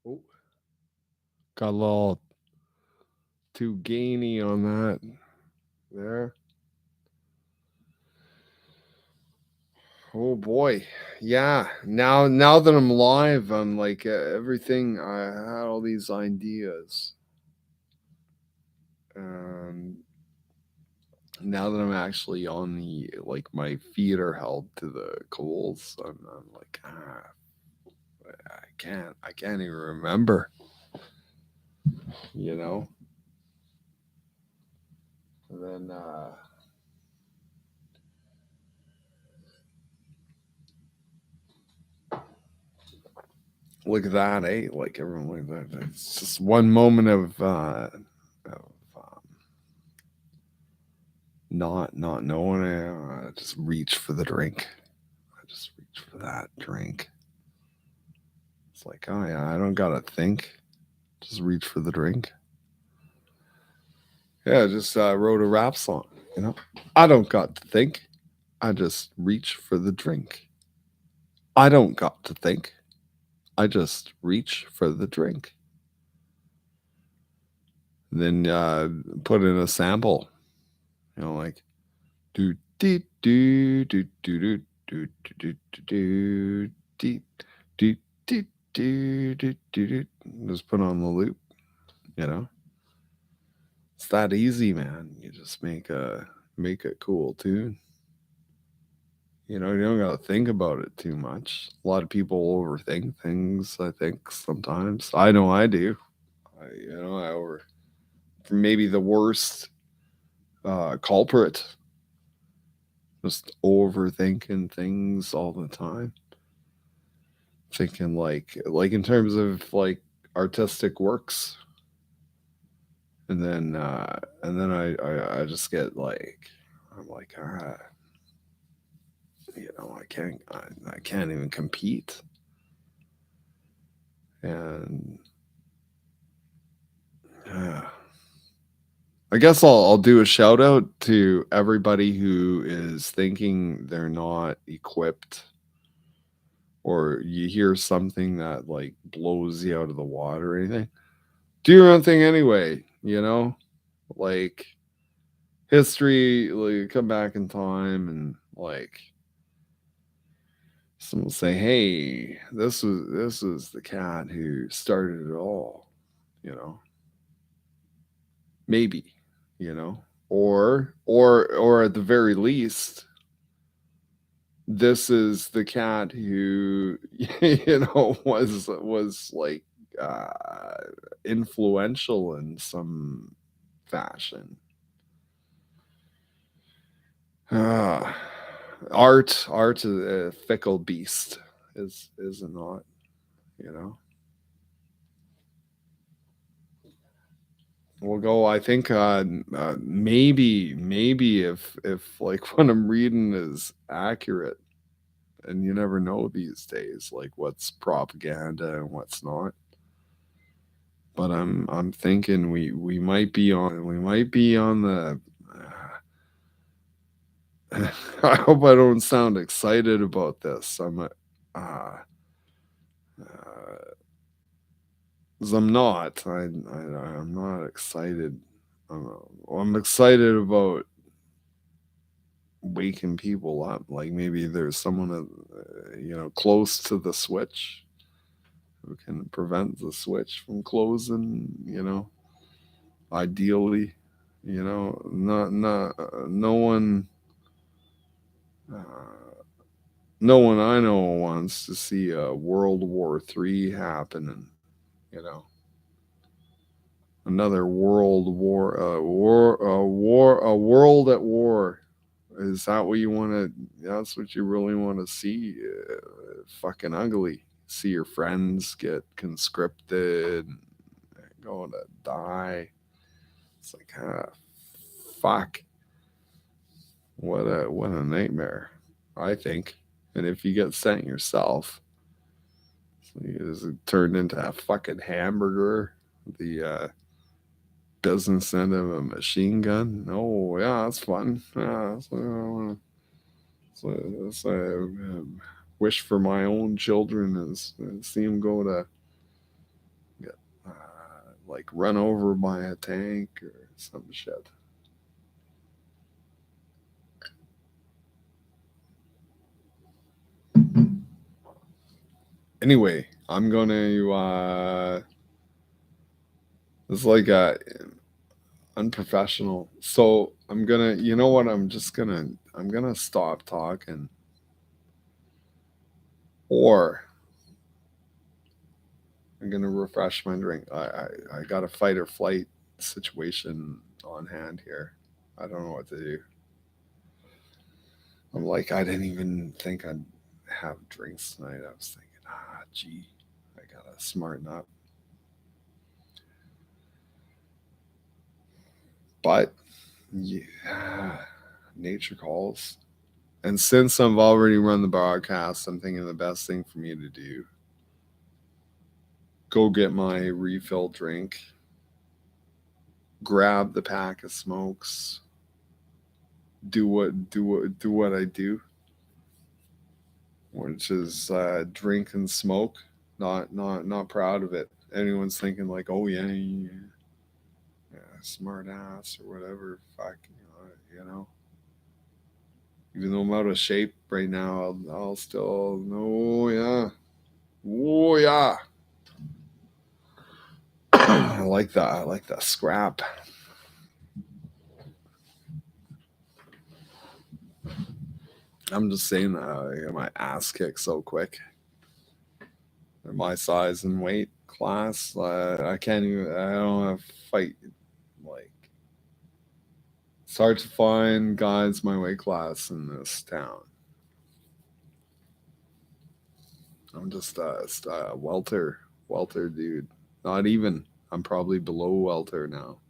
Oh, got a little too gainy on that there. Oh boy. Yeah. Now that I'm live, I'm like everything I had all these ideas. Um now that I'm actually on the like my feet are held to the coals, I'm like I can't even remember, you know. And then look at that, eh? Like everyone like that. It's just one moment of not knowing it. I just reach for the drink. I just reach for that drink. It's like, oh yeah, I don't gotta think. Just reach for the drink. Yeah, I just wrote a rap song. You know, I don't got to think. I just reach for the drink. I don't got to think. I just reach for the drink. Then put in a sample. You know, like do do do do do do do do do do do do do do do. Just put on the loop. You know, it's that easy, man. You just make a cool tune. You know, you don't gotta think about it too much. A lot of people overthink things. I think sometimes. I know I do. I over maybe the worst culprit. Just overthinking things all the time. Thinking like in terms of like artistic works, and then I just get like I'm like I can't even compete. And uh, I guess I'll do a shout out to everybody who is thinking they're not equipped, or you hear something that like blows you out of the water or anything. Do your own thing anyway, you know? Like history, like come back in time and like someone will say, "Hey, this was the cat who started it all," you know? Maybe, you know? Or at the very least, this is the cat who was like uh influential in some fashion. uh, art is a fickle beast, is it not, you know? We'll go, I think maybe if like what I'm reading is accurate, and you never know these days like what's propaganda and what's not. But I'm thinking we might be on the. I hope I don't sound excited about this. Uh, 'cause I'm not. I'm not excited. I'm excited about waking people up. Like maybe there's someone close to the switch who can prevent the switch from closing. Ideally, not no one. Uh, no one I know wants to see a World War III happening. You know, another a world at war. Is that what you want to? That's what you really want to see? Fucking ugly. See your friends get conscripted, going to die. It's like, fuck. What a nightmare. I think. And if you get sent yourself, is it turned into a fucking hamburger? The business end of a machine gun? No, yeah, that's fun. Yeah, wish for my own children is see them go to like run over by a tank or some shit. Anyway, I'm gonna it's like unprofessional. So I'm gonna, you know what? I'm gonna stop talking, or I'm gonna refresh my drink. I got a fight or flight situation on hand here. I don't know what to do. I'm like, I didn't even think I'd have drinks tonight. I was thinking, gee, I gotta smarten up. But yeah, nature calls. And since I've already run the broadcast, I'm thinking the best thing for me to do, go get my refill drink, grab the pack of smokes, do what I do, which is drink and smoke. Not proud of it. Anyone's thinking like, oh yeah, smart ass or whatever. Fuck, you know. Even though I'm out of shape right now, I'll still no yeah, oh yeah. I like that. I like that scrap. I'm just saying that I get my ass kicked so quick. At my size and weight class, I can't even. I don't have fight. Like it's hard to find guys my weight class in this town. I'm just a welter dude. Not even. I'm probably below welter now.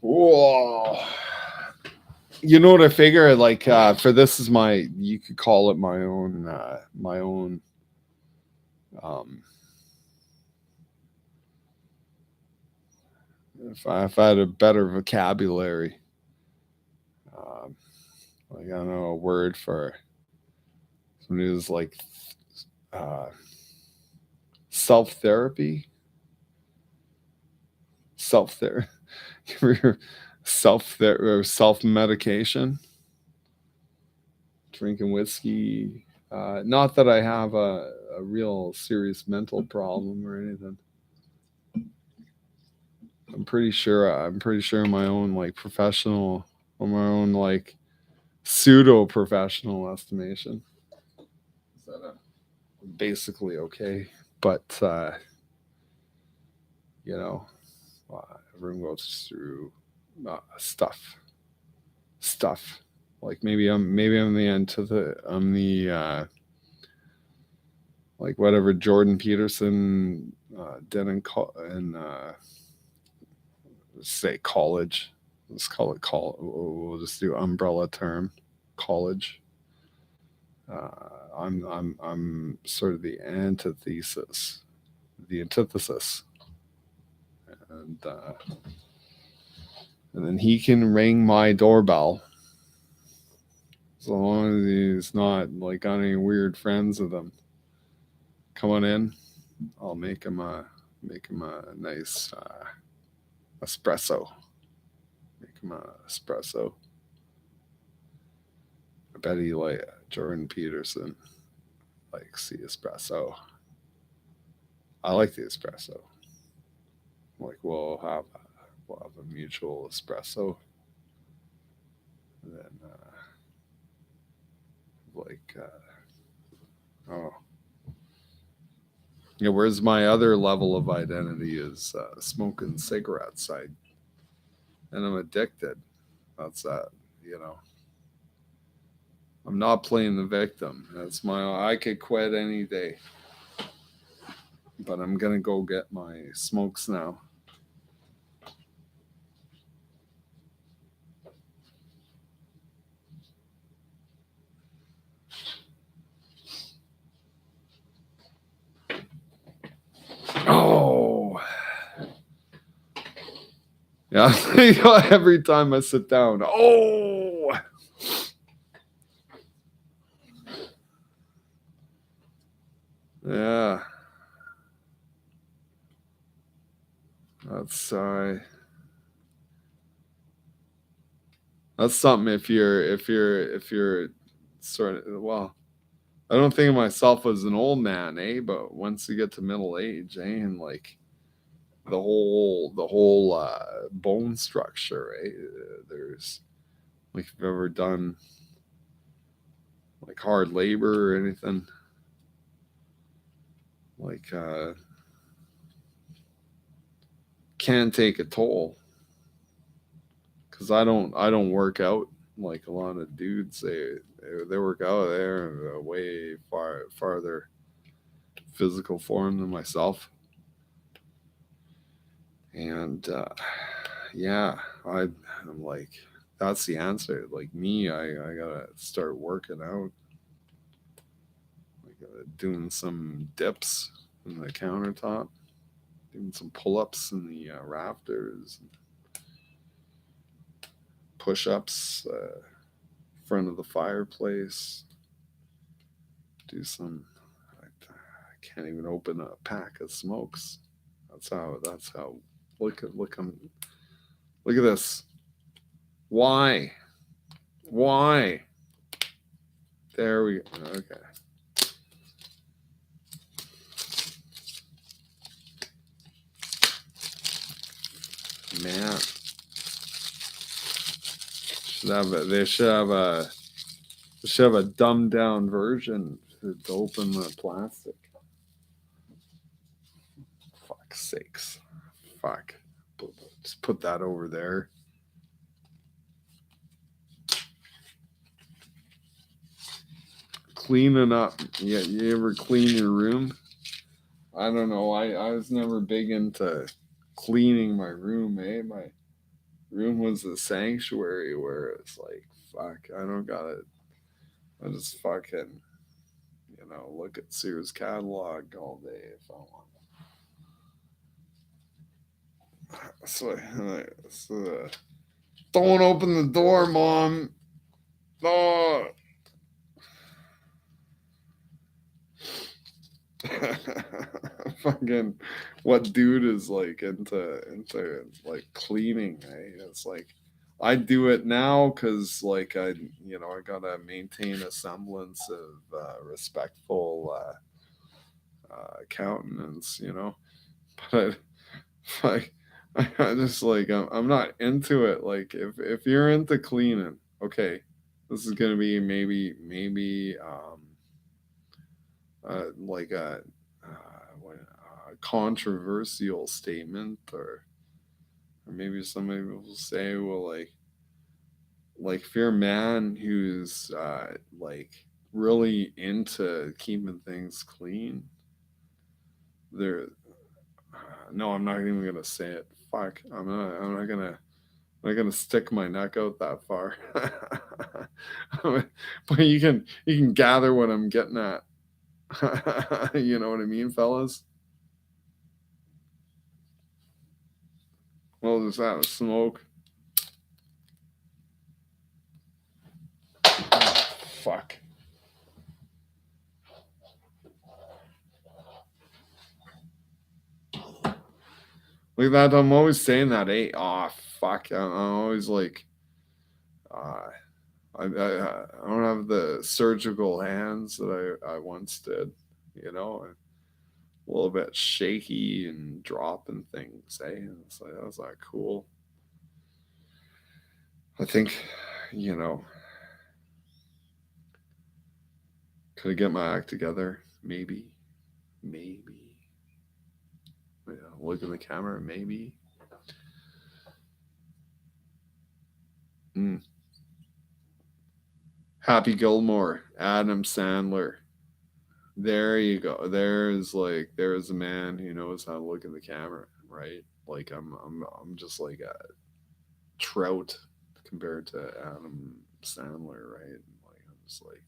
Whoa. You know what I figure? Like for this is my, you could call it my own. Um, if I had a better vocabulary, um, like I don't know a word for somebody who's like uh, self therapy, self therapy, self medication, drinking whiskey. Not that I have a real serious mental problem or anything. I'm pretty sure my own like professional or my own like pseudo professional estimation is that I'm basically okay. But you know, everyone goes through stuff, stuff. Like maybe I'm the I'm the like whatever Jordan Peterson did in say college. Let's call it We'll just do umbrella term, college. I'm sort of the antithesis, the antithesis, and and then he can ring my doorbell as long as he's not like got any weird friends with him coming in. I'll make him a nice espresso. Make him a espresso. I bet he like Jordan Peterson likes the espresso. I like the espresso. Like we'll have a mutual espresso, and then like Oh. Yeah, whereas my other level of identity is smoking cigarettes. And I'm addicted. That's that, you know. I'm not playing the victim. That's my I could quit any day. But I'm gonna go get my smokes now. Oh, yeah. Every time I sit down, oh, yeah. That's that's something. If you're sort of well, I don't think of myself as an old man, eh? But once you get to middle age, eh, and like the whole bone structure, eh? There's like if you've ever done like hard labor or anything, like can take a toll. Because I don't work out like a lot of dudes. They work out there way farther physical form than myself, and yeah, I'm like that's the answer. Like me, I gotta start working out, like doing some dips in the countertop, doing some pull-ups in the rafters, push-ups, front of the fireplace, do some. I can't even open a pack of smokes. That's how. Look at this. Why? Why? There we go. Okay. Man, they should have a dumbed down version to open the plastic. Fuck's sakes. Fuck. Just put that over there. Cleaning up. Yeah, you ever clean your room? I don't know. I was never big into cleaning my room, eh? My room was a sanctuary where it's like, fuck, I don't gotta, I just fucking, look at Sears catalog all day if I want. So, don't open the door, mom. No. Fucking, what dude is like into like cleaning? Eh? It's like I do it now because like I gotta maintain a semblance of respectful countenance, but like I just like I'm not into it. Like if you're into cleaning, okay, this is gonna be maybe like a controversial statement, or maybe somebody will say, well, like if you're a man who's like really into keeping things clean, there. No, I'm not even gonna say it. Fuck, I'm not gonna stick my neck out that far. But you can gather what I'm getting at. You know what I mean, fellas? Well, just out of smoke. Fuck. Look at that. I'm always saying that. Hey, oh fuck. I'm always like, uh, I don't have the surgical hands that I once did. A little bit shaky and dropping things. Hey, and it's like that's not cool. I think, you know, Could I get my act together? Maybe. Maybe. Yeah, look in the camera. Maybe. Mm. Happy Gilmore. Adam Sandler. There you go. There's a man who knows how to look in the camera, right? Like I'm just like a trout compared to Adam Sandler, right? Like I'm just like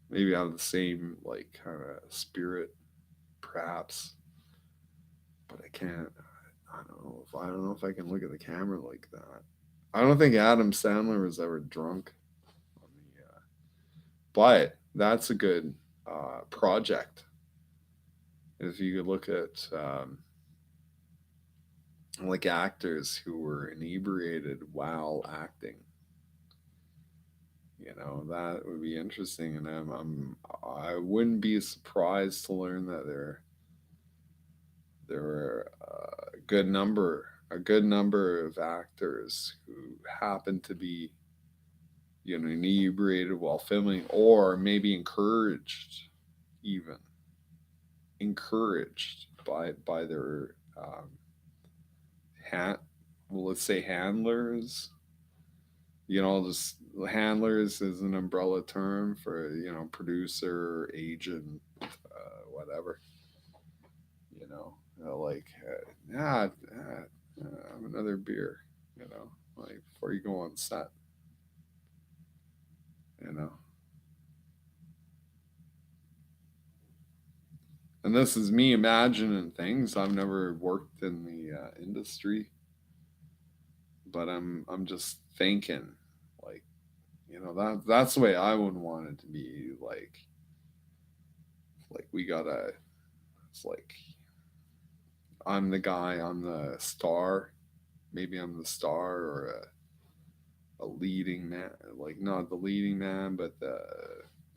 maybe I have the same like kind of spirit, perhaps, but I can't. I don't know if I can look at the camera like that. I don't think Adam Sandler was ever drunk on the, but that's a good project. If you could look at like actors who were inebriated while acting, that would be interesting. And I wouldn't be surprised to learn that there were a good number of actors who happened to be inebriated while filming, or maybe even encouraged by their hand well, let's say handlers. Just handlers is an umbrella term for producer, agent, whatever. Like have another beer. Like before you go on set. You know, and this is me imagining things. I've never worked in the industry, but I'm just thinking, like, that's the way I would want it to be. Like we gotta. It's like I'm the guy. I'm the star. Maybe I'm the star or a leading man. Like not the leading man, but the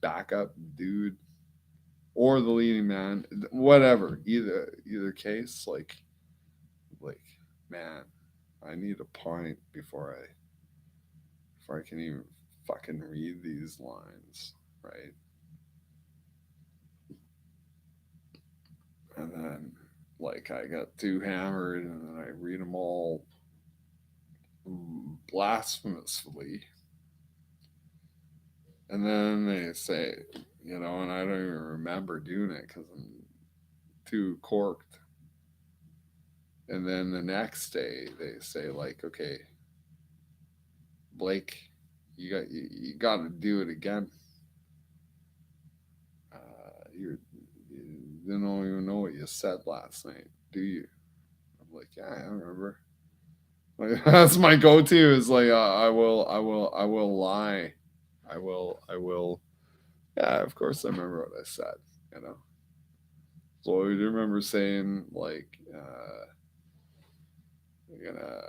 backup dude or the leading man. Whatever. Either case. Like man, I need a pint before I can even fucking read these lines, right? And then like I got too hammered and then I read them all blasphemously, and then they say, and I don't even remember doing it because I'm too corked. And then the next day they say like, okay, Blake, you got to do it again. You don't even know what you said last night, do you? I'm like, yeah, I remember. Like, that's my go-to. Is like, I will lie. I will. Yeah, of course I remember what I said. You know. So I do remember saying like, you're gonna,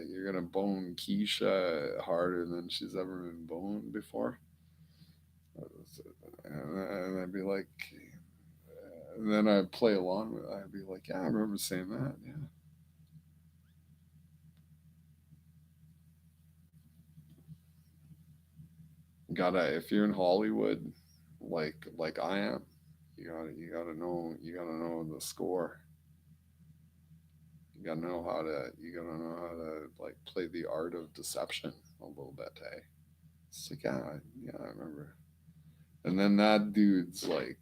you're gonna bone Keisha harder than she's ever been boned before. And I'd be like, and then I'd play along with it. I'd be like, yeah, I remember saying that. Yeah. Gotta, if you're in Hollywood, like I am, you gotta know the score. You gotta know how to like play the art of deception a little bit, eh? It's like, yeah, I remember. And then that dude's like,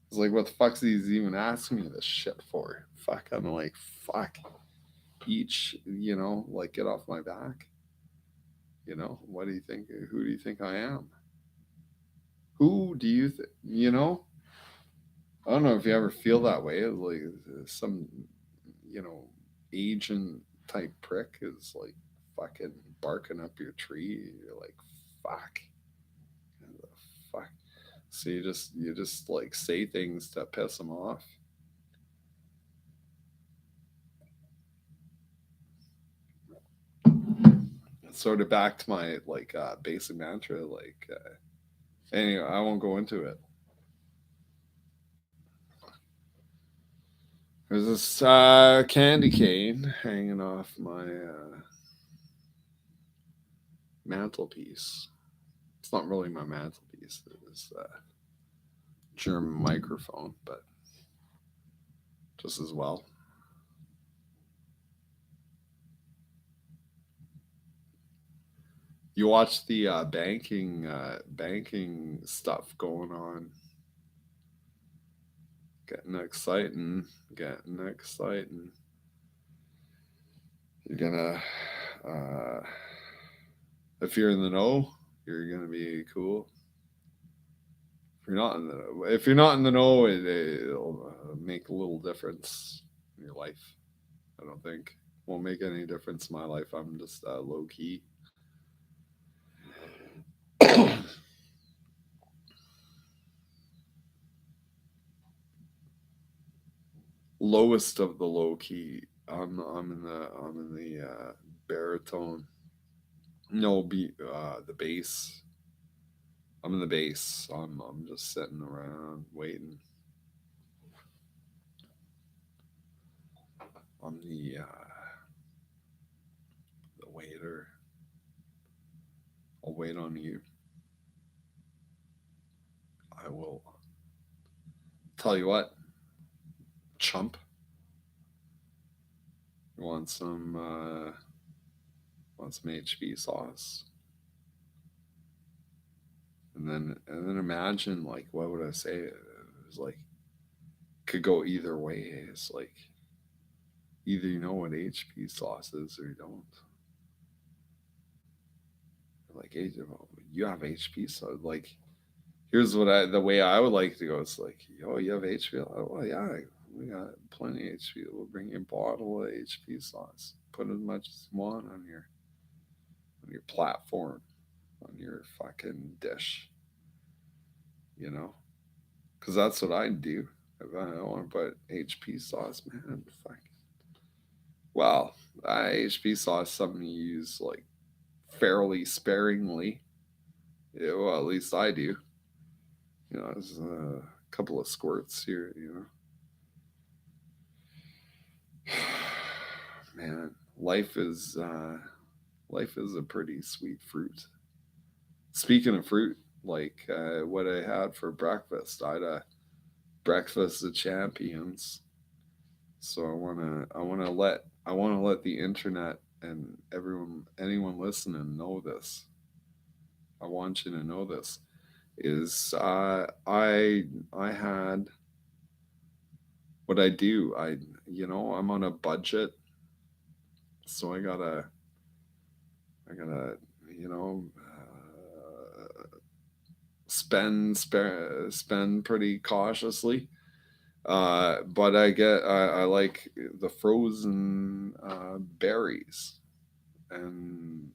it's like, what the fuck's he's even asking me this shit for? Fuck, I'm like, fuck, like get off my back. What do you think? Who do you think I am? Who do you think? I don't know if you ever feel that way. Like some, you know, agent type prick is like fucking barking up your tree. You're like, fuck, the fuck. So you just like say things to piss them off. Sort of back to my like basic mantra. Like anyway, I won't go into it. There's this candy cane hanging off my mantelpiece. It's not really my mantelpiece. It's a German microphone, but just as well. You watch the banking stuff going on, getting exciting, getting exciting. You're gonna, uh, if you're in the know, you're gonna be cool. If you're not in the know, it'll make a little difference in your life. I don't think won't make any difference in my life. I'm just low key. Lowest of the low key. I'm in the baritone. No, the bass. I'm in the bass. I'm just sitting around waiting. I'm the waiter. I'll wait on you. I will tell you what, chump. You want some HP sauce, and then imagine like what would I say? It was like could go either way. It's like either you know what HP sauce is or you don't. Like you have HP sauce. Like here's the way I would like to go. It's like oh you have HP. Oh, well yeah, we got plenty of HP. We'll bring you a bottle of HP sauce. Put as much as you want on your platform, on your fucking dish. You know, because that's what I'd do if I don't want to put HP sauce, man. Fuck. Well, HP sauce is something you use like fairly sparingly. Yeah, well, at least I do. You know, there's a couple of squirts here. Man, life is a pretty sweet fruit. Speaking of fruit, like what I had for breakfast, I had a breakfast of champions. So I wanna let the internet and anyone listening know this. I want you to know this is I had what I do. I'm on a budget, so I gotta you know spend pretty cautiously. But I like the frozen berries, and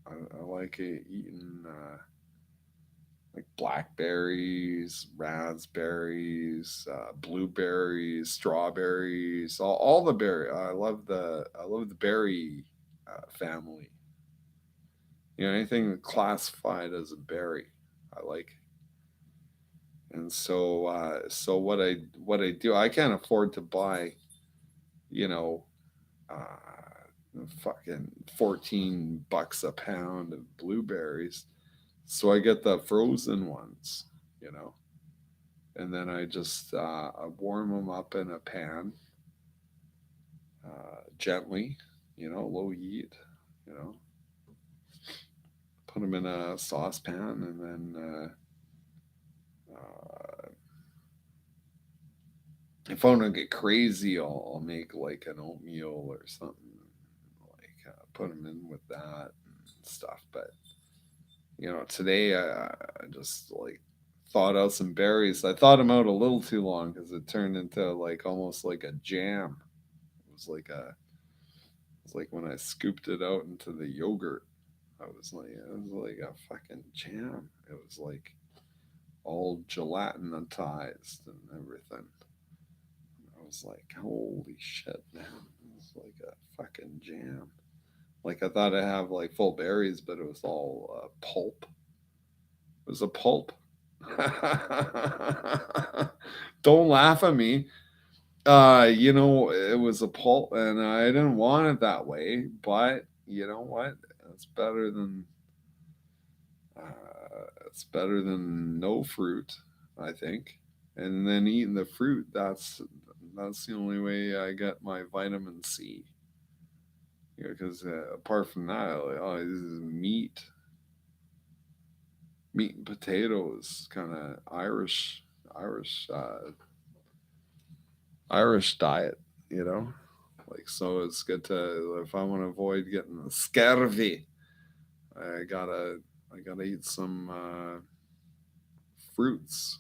I like eating like blackberries, raspberries, blueberries, strawberries, all the berry. I love the berry family. Anything classified as a berry, I like. And so what I do, I can't afford to buy, you know, fucking $14 a pound of blueberries. So I get the frozen ones, you know, and then I warm them up in a pan, gently, low heat, you know, put them in a saucepan, and then if I want to get crazy, I'll make like an oatmeal or something, like put them in with that and stuff. But today I just like thawed out some berries. I thawed them out a little too long because it turned into like almost like a jam. It was like it's like when I scooped it out into the yogurt. It was like a fucking jam. It was like all gelatinized and everything. I was like, holy shit, man! It was like a fucking jam. Like I thought I have like full berries, but it was all pulp. It was a pulp. Don't laugh at me. It was a pulp, and I didn't want it that way. But you know what? It's better than It's better than no fruit, I think. And then eating the fruit, that's the only way I get my vitamin C. Because apart from that, like, oh, this is meat and potatoes, kind of Irish, Irish diet. You know, like so it's good to if I want to avoid getting the scurvy, I gotta I gotta eat some fruits.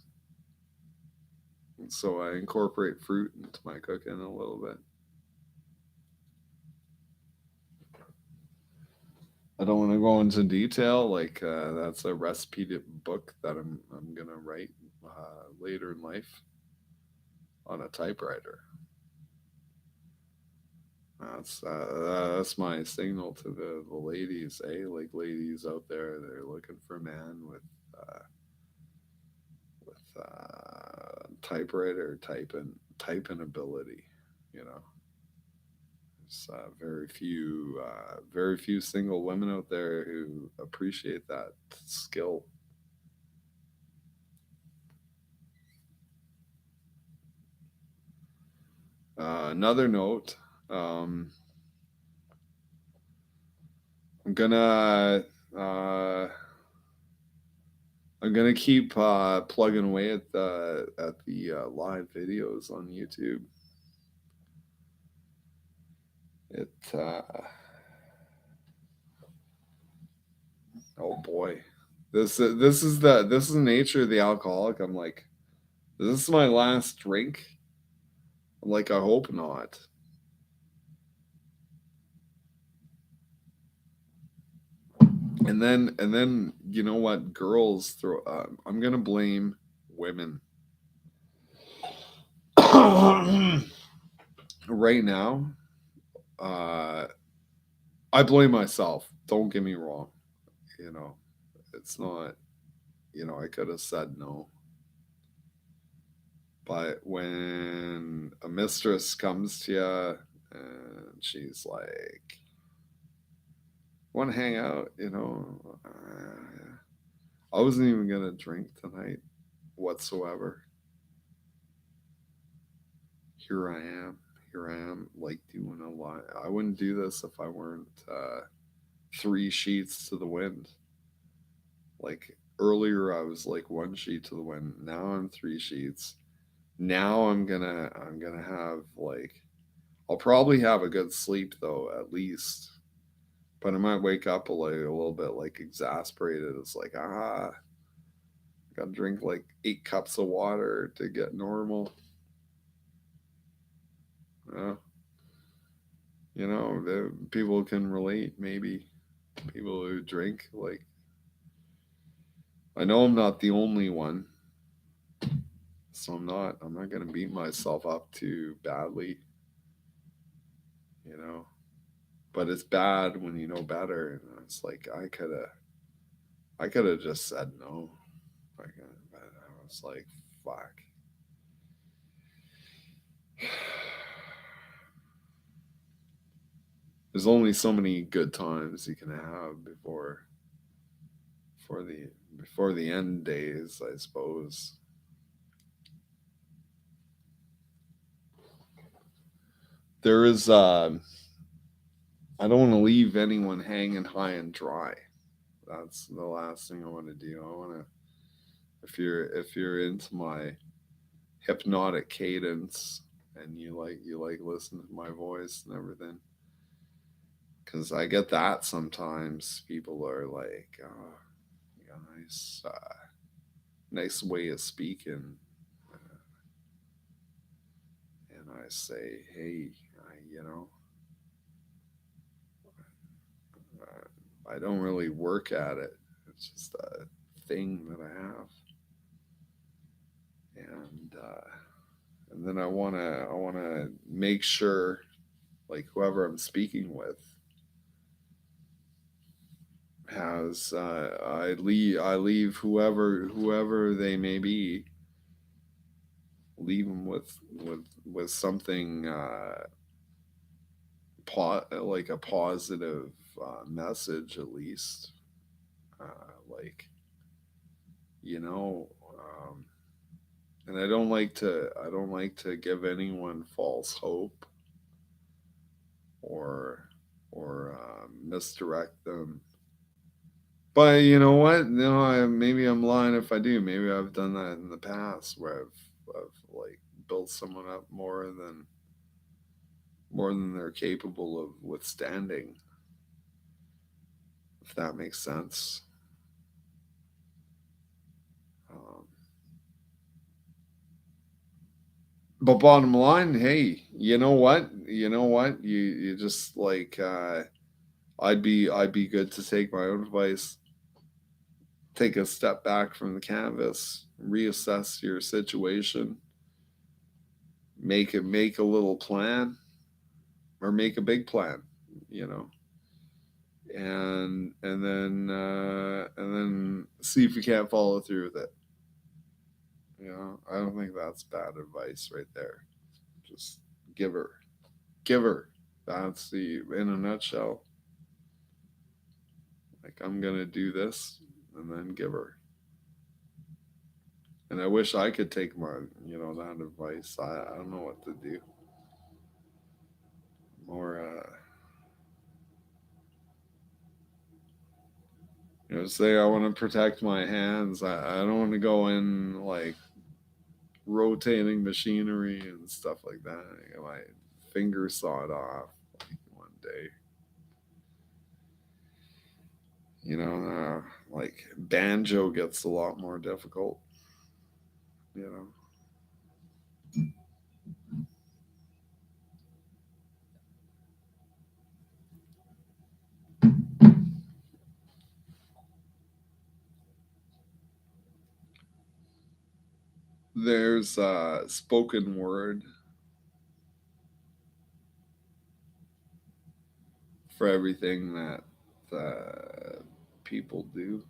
So I incorporate fruit into my cooking a little bit. I don't want to go into detail. Like that's a recipe book that I'm gonna write later in life on a typewriter. That's my signal to the ladies. Hey, like ladies out there, they're looking for a man with typewriter typing ability. You know, there's very few single women out there who appreciate that skill. Another note. Um, I'm gonna uh, I'm gonna keep plugging away at the live videos on YouTube. It oh boy, this is the nature of the alcoholic. I'm like, is this my last drink? I'm like, I hope not. And then you know what? Girls throw. I'm gonna blame women. Right now, uh, I blame myself. Don't get me wrong. You know, it's not. I could have said no, but when a mistress comes to you and she's like, "Want to hang out?" I wasn't even gonna drink tonight whatsoever. Here I am. Here I am, like doing a lot. I wouldn't do this if I weren't three sheets to the wind. Like earlier, I was like one sheet to the wind. Now I'm three sheets. Now I'm gonna have like I'll probably have a good sleep though at least, but I might wake up a little bit like exasperated. It's like gotta drink like 8 cups of water to get normal. Uh, people can relate maybe. People who drink like I know I'm not the only one, so I'm not gonna beat myself up too badly, you know. But it's bad when you know better, and it's like I could have just said no. But I was like, fuck. There's only so many good times you can have before the before the end days, I suppose. There is I don't want to leave anyone hanging high and dry. That's the last thing I want to do. I want to if you're into my hypnotic cadence and you like listen to my voice and everything, because I get that sometimes. People are like, "Oh, you got a nice way of speaking," and I say, "Hey, you know, I don't really work at it. It's just a thing that I have." And then I wanna make sure like whoever I'm speaking with has I leave whoever they may be, leave them with something like a positive message at least, like, you know, and I don't like to give anyone false hope or misdirect them. But you know what? Maybe I'm lying if I do. Maybe I've done that in the past where I've like built someone up more than they're capable of withstanding, if that makes sense. Um, but bottom line, hey, you know what? You know what? You just like I'd be good to take my own advice, take a step back from the canvas, reassess your situation, make a little plan or make a big plan, you know, and then see if you can't follow through with it. I don't think that's bad advice right there. Just give her, give her. That's the in a nutshell. Like I'm gonna do this, and then give her. And I wish I could take my, that advice. I don't know what to do. More, say I want to protect my hands. I don't want to go in like rotating machinery and stuff like that. I get my finger sawed off like one day. Like banjo gets a lot more difficult. You know, there's spoken word for everything that people do.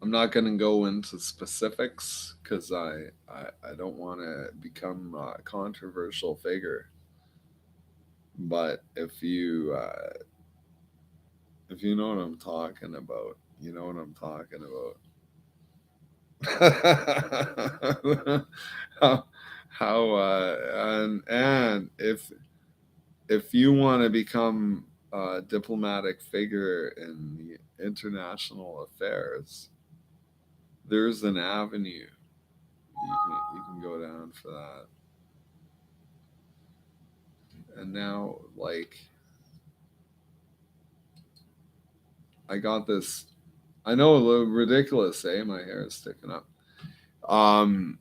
I'm not going to go into specifics because I don't want to become a controversial figure. But if you know what I'm talking about, you know what I'm talking about. how and if you want to become a diplomatic figure in the international affairs, there's an avenue you can go down for that. And now, like, I got this. I know a little ridiculous, eh? My hair is sticking up. Um,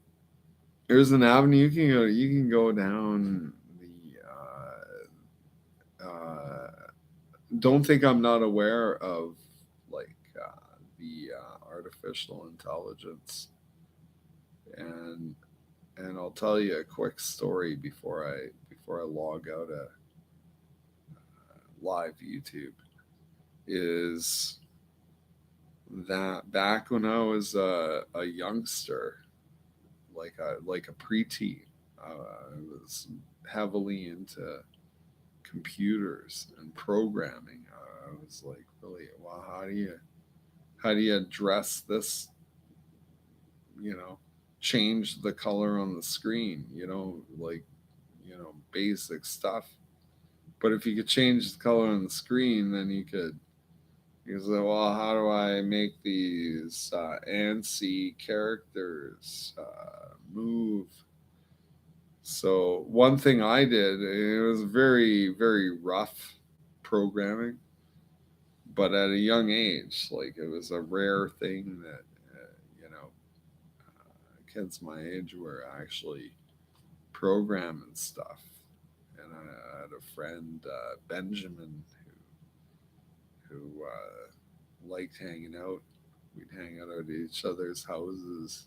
there's an avenue you can go. You can go down the. Don't think I'm not aware of like the artificial intelligence, and I'll tell you a quick story before I log out a live YouTube. Is that back when I was a youngster, like a preteen, I was heavily into computers and programming. I was like, really, well, how do you address this? You know, change the color on the screen. Like basic stuff. But if you could change the color on the screen, then you say, well, how do I make these ANSI characters move? So one thing I did, it was very, very rough programming, but at a young age, like it was a rare thing that, kids my age were actually programming stuff. And I had a friend, Benjamin, who liked hanging out. We'd hang out at each other's houses,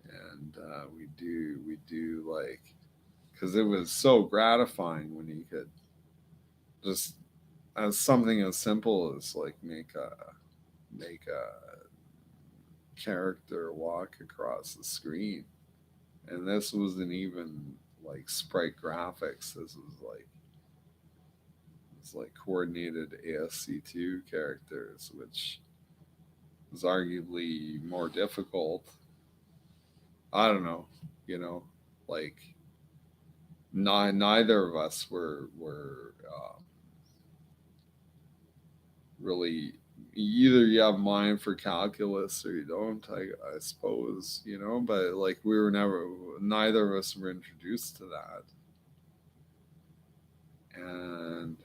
and we do like because it was so gratifying when you could just as something as simple as like make a character walk across the screen, and this wasn't even like sprite graphics. This was like It's like coordinated ASC2 characters, which is arguably more difficult. I don't know, you know, like neither of us were really, either you have mind for calculus or you don't. I suppose, you know, but like we were never, neither of us were introduced to that, and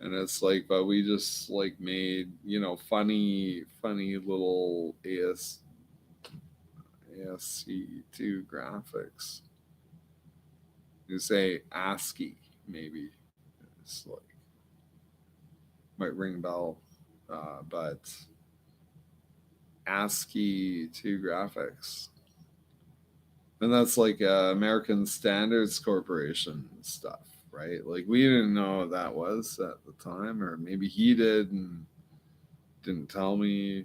it's like, but we just like made, you know, funny little ASC2 graphics. You say ASCII, maybe it's like might ring a bell, but ASCII2 graphics, and that's like American Standards Corporation stuff, right? Like we didn't know what that was at the time, or maybe he did and didn't tell me.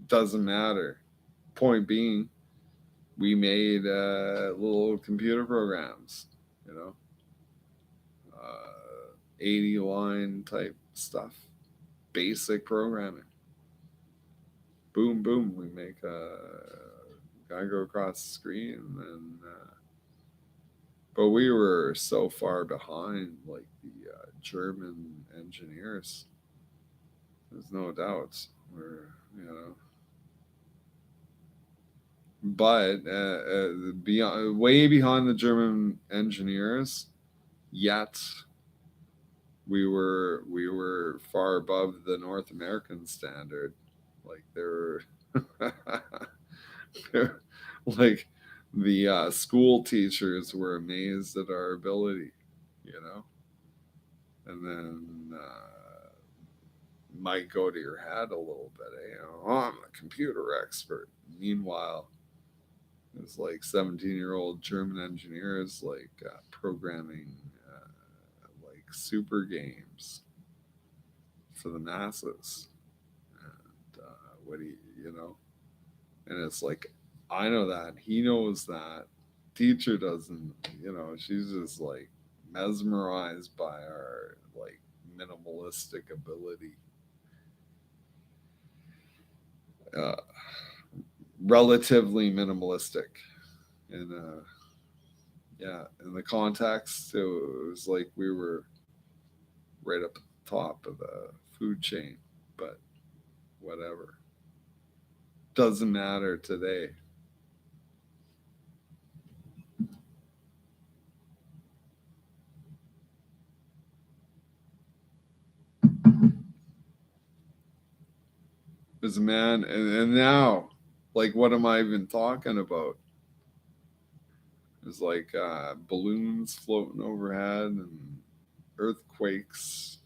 Doesn't matter. Point being, we made little computer programs, you know, 80 line type stuff, basic programming. Boom, boom, we make a guy go across the screen, and but we were so far behind, like the German engineers. There's no doubt. We're, you know, but beyond, way behind the German engineers. Yet we were far above the North American standard. Like they're like the school teachers were amazed at our ability, you know, and then might go to your head a little bit. You know, oh, I'm a computer expert. Meanwhile, it's like 17-year-old German engineers like programming like super games for the masses. And what do you know? And it's like, I know that, he knows that, teacher doesn't. You know, she's just like mesmerized by our like minimalistic ability. Uh, Relatively minimalistic, and yeah, in the context, it was like we were right up at the top of the food chain, but whatever. Doesn't matter today. As a man, and now, like, what am I even talking about? There's like balloons floating overhead and earthquakes.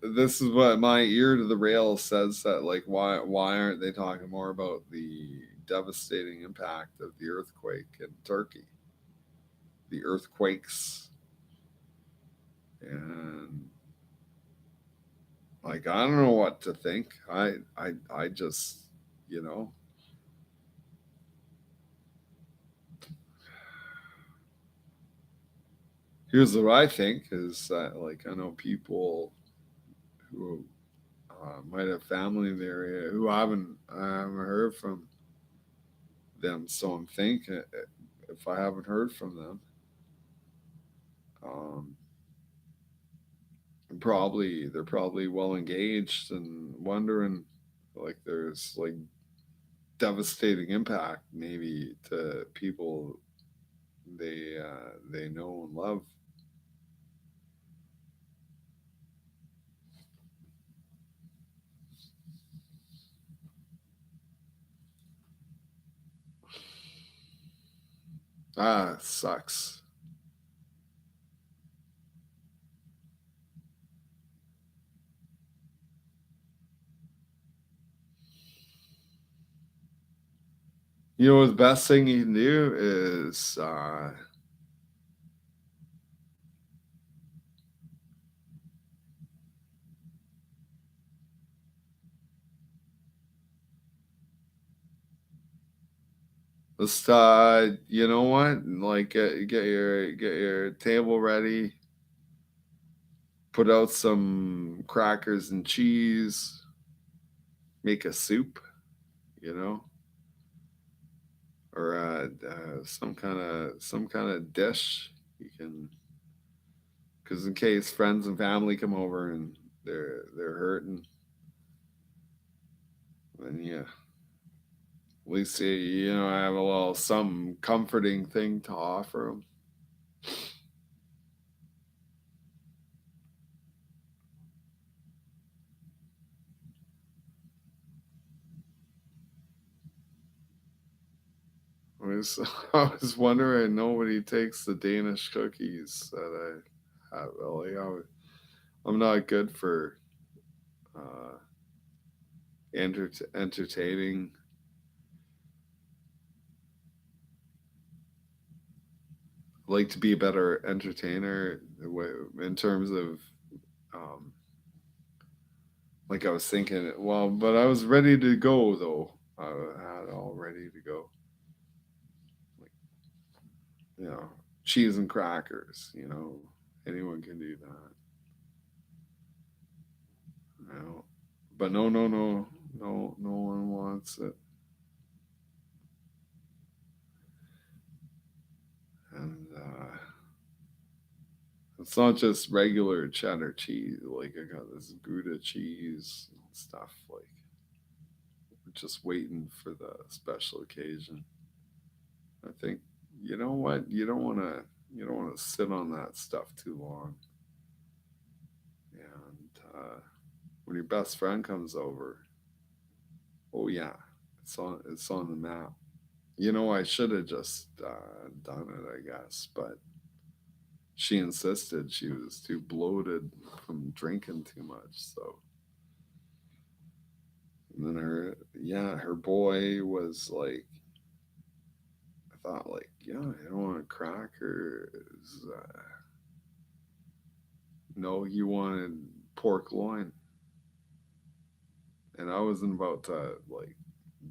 This is what my ear to the rail says, that like, why aren't they talking more about the devastating impact of the earthquake in Turkey, the earthquakes, and like, I don't know what to think. I just, you know, here's what I think is that, like, I know people who might have family in the area who I haven't heard from them. So I'm thinking, if I haven't heard from them, um, probably they're probably well engaged and wondering, like, there's like devastating impact maybe to people they know and love. Ah, sucks. You know, the best thing you can do is Let's you know what? Like get your table ready. Put out some crackers and cheese. Make a soup, you know, or some kind of dish you can, because in case friends and family come over and they're hurting, then yeah, at least you know I have a little some comforting thing to offer them. I was wondering nobody takes the Danish cookies that I have. Like I'm not good for uh, entertaining. I like to be a better entertainer in terms of um, like I was thinking. Well, but I was ready to go though. I had it all ready to go. Like you know, cheese and crackers. You know, anyone can do that. You know, but no one wants it. And it's not just regular cheddar cheese. Like I got this Gouda cheese and stuff. Like we're just waiting for the special occasion. I think you know what you don't want to sit on that stuff too long. And when your best friend comes over, oh yeah, it's on the map. You know, I should have just done it, I guess, but she insisted. She was too bloated from drinking too much. So, and then her boy was like, I thought, like, yeah, I don't want crackers. No, he wanted pork loin. And I wasn't about to, like,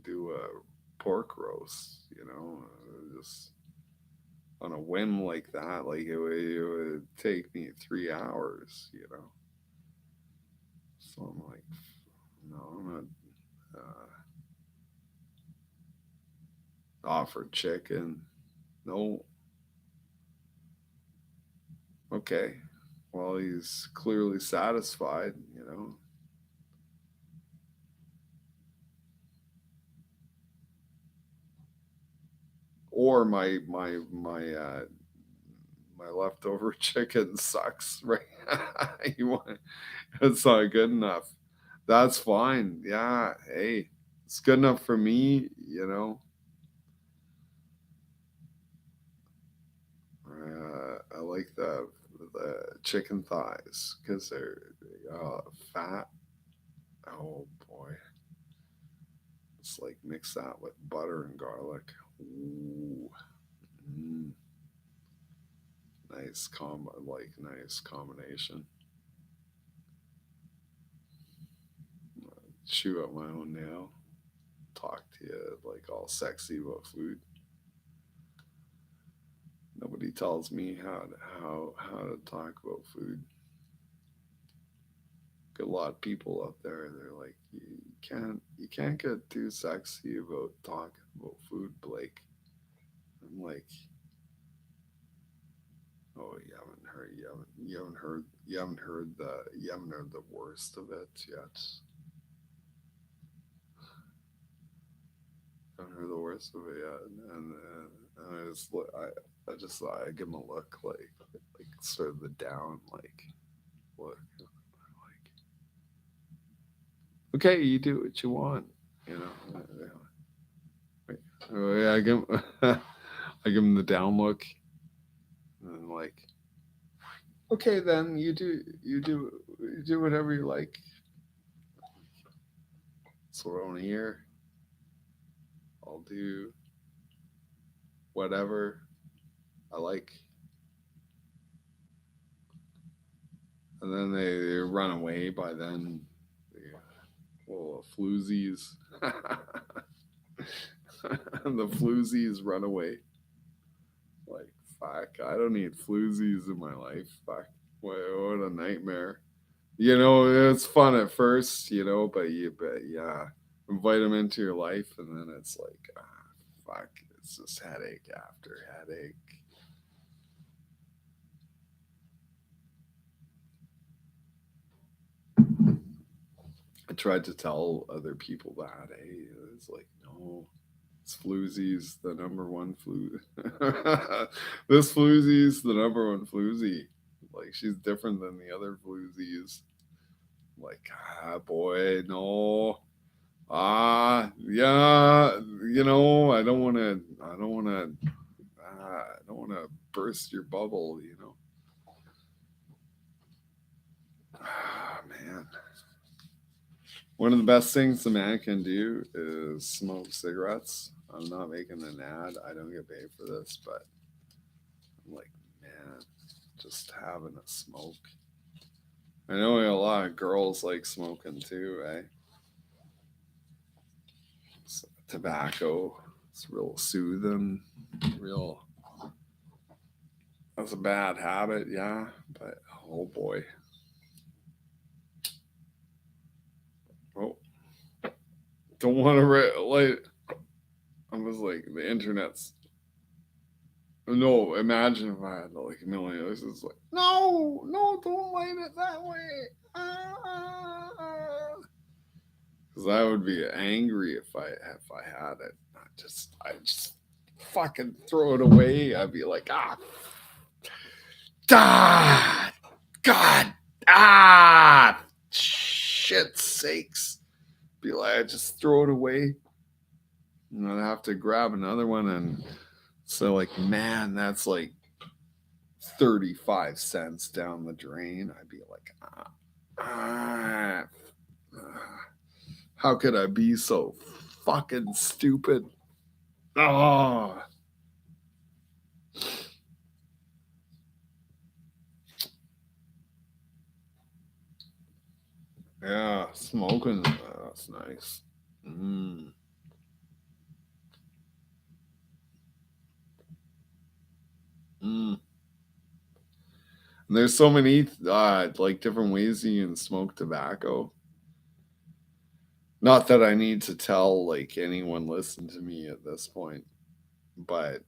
do a pork roast, you know, just on a whim like that. Like, it would take me 3 hours, you know. So I'm like, no, I'm not. Offered chicken. No. Okay. Well, he's clearly satisfied, you know. Or my leftover chicken sucks, right? you want it's not good enough. That's fine. Yeah. Hey, it's good enough for me, you know. I like the chicken thighs because they're fat. Oh boy, it's like mix that with butter and garlic. Ooh, mm, nice combination. Chew up my own nail. Talk to you like all sexy about food. Nobody tells me how to talk about food. Get a lot of people out there. They're like, you can't get too sexy about talking about food, Blake. I'm like, oh, you haven't heard the worst of it yet. I haven't heard the worst of it yet, and I just I give him a look like sort of the down look like okay, you do what you want, you know. Yeah, I give him, I give him the down look, and like okay, then you do whatever you like. That's what I want to hear. I'll do whatever I like, and then they run away by then. The little floozies. And the floozies run away. Like, fuck, I don't need floozies in my life. Fuck, what a nightmare. It's fun at first, but yeah, invite them into your life, and then it's like, fuck, it's just headache after headache. I tried to tell other people that, hey, it's like, no, this floozy's the number one floo. This floozy's the number one floozy. Like, she's different than the other floozies. Like, boy, no. Yeah, I don't want to burst your bubble. Man. One of the best things a man can do is smoke cigarettes. I'm not making an ad. I don't get paid for this, but I'm like, man, just having a smoke. I know a lot of girls like smoking too, eh? Tobacco. It's real soothing, real. That's a bad habit, yeah, but oh boy. Oh, don't want to like. I was like, the internet's. No, imagine if I had like a million. This is like, no, no, don't light it that way. Because I would be angry if I had it. I just fucking throw it away. I'd be like, ah, God, shit sakes. Be like, I just throw it away. And I'd have to grab another one. And so, like, man, that's like 35 cents down the drain. I'd be like, ah, how could I be so fucking stupid? Oh, yeah, smoking. That's nice. Mm. Mm. And there's so many like different ways you can smoke tobacco. Not that I need to tell like anyone listen to me at this point, but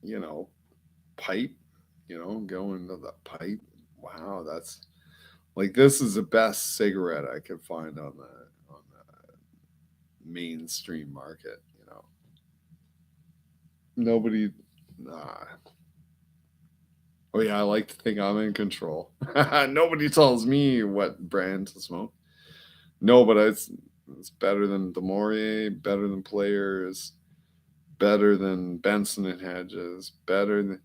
you know, pipe, going to the pipe. Wow, that's like this is the best cigarette I could find on the mainstream market. Nobody. Nah. Oh yeah, I like to think I'm in control. Nobody tells me what brand to smoke. No, but it's better than Demore, better than Players, better than Benson and Hedges, better than.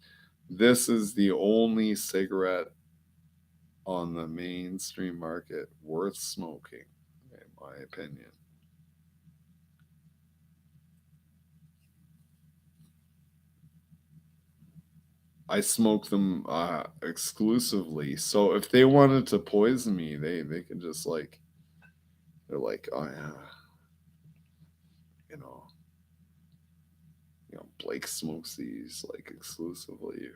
This is the only cigarette on the mainstream market worth smoking, in my opinion. I smoke them exclusively. So if they wanted to poison me, they could just like they're like, oh yeah, you know, Blake smokes these like exclusively.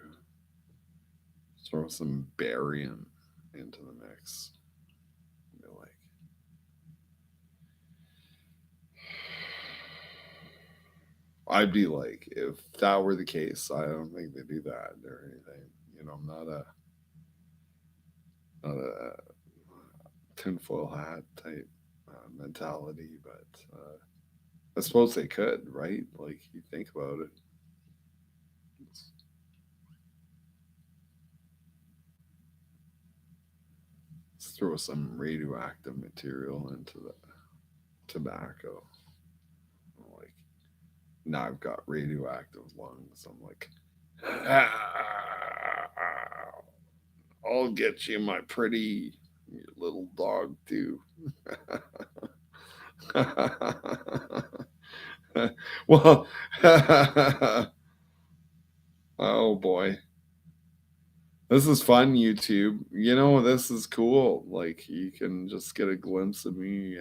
Throw some barium into the mix. They're like, I'd be like, if that were the case, I don't think they do that or anything. I'm not a tinfoil hat type mentality, but I suppose they could, right? Like you think about it, let's throw some radioactive material into the tobacco. Like now I've got radioactive lungs. I'm like, I'll get you, my pretty little dog too. Well, oh boy. This is fun, YouTube. This is cool. Like, you can just get a glimpse of me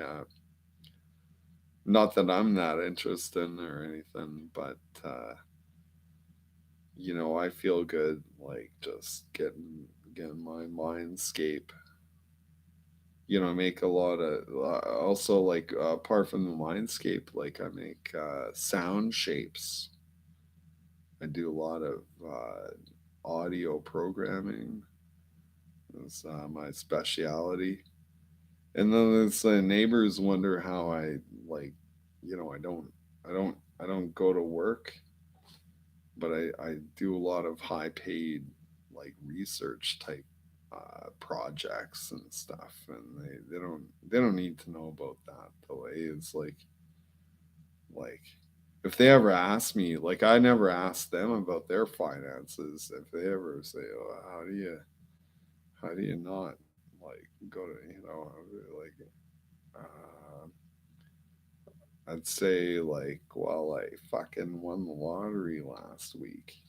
Not that I'm that interested in or anything, but I feel good like just getting my mindscape. I make a lot of also like apart from the mindscape, like I make sound shapes. I do a lot of audio programming. It's my speciality. And then it's neighbors wonder how I like, I don't go to work, but I do a lot of high paid like research type projects and stuff, and they don't need to know about that. The way it's like if they ever ask me, like I never ask them about their finances. If they ever say, "Oh, how do you not like go to like uh, I'd say like, well, I fucking won the lottery last week.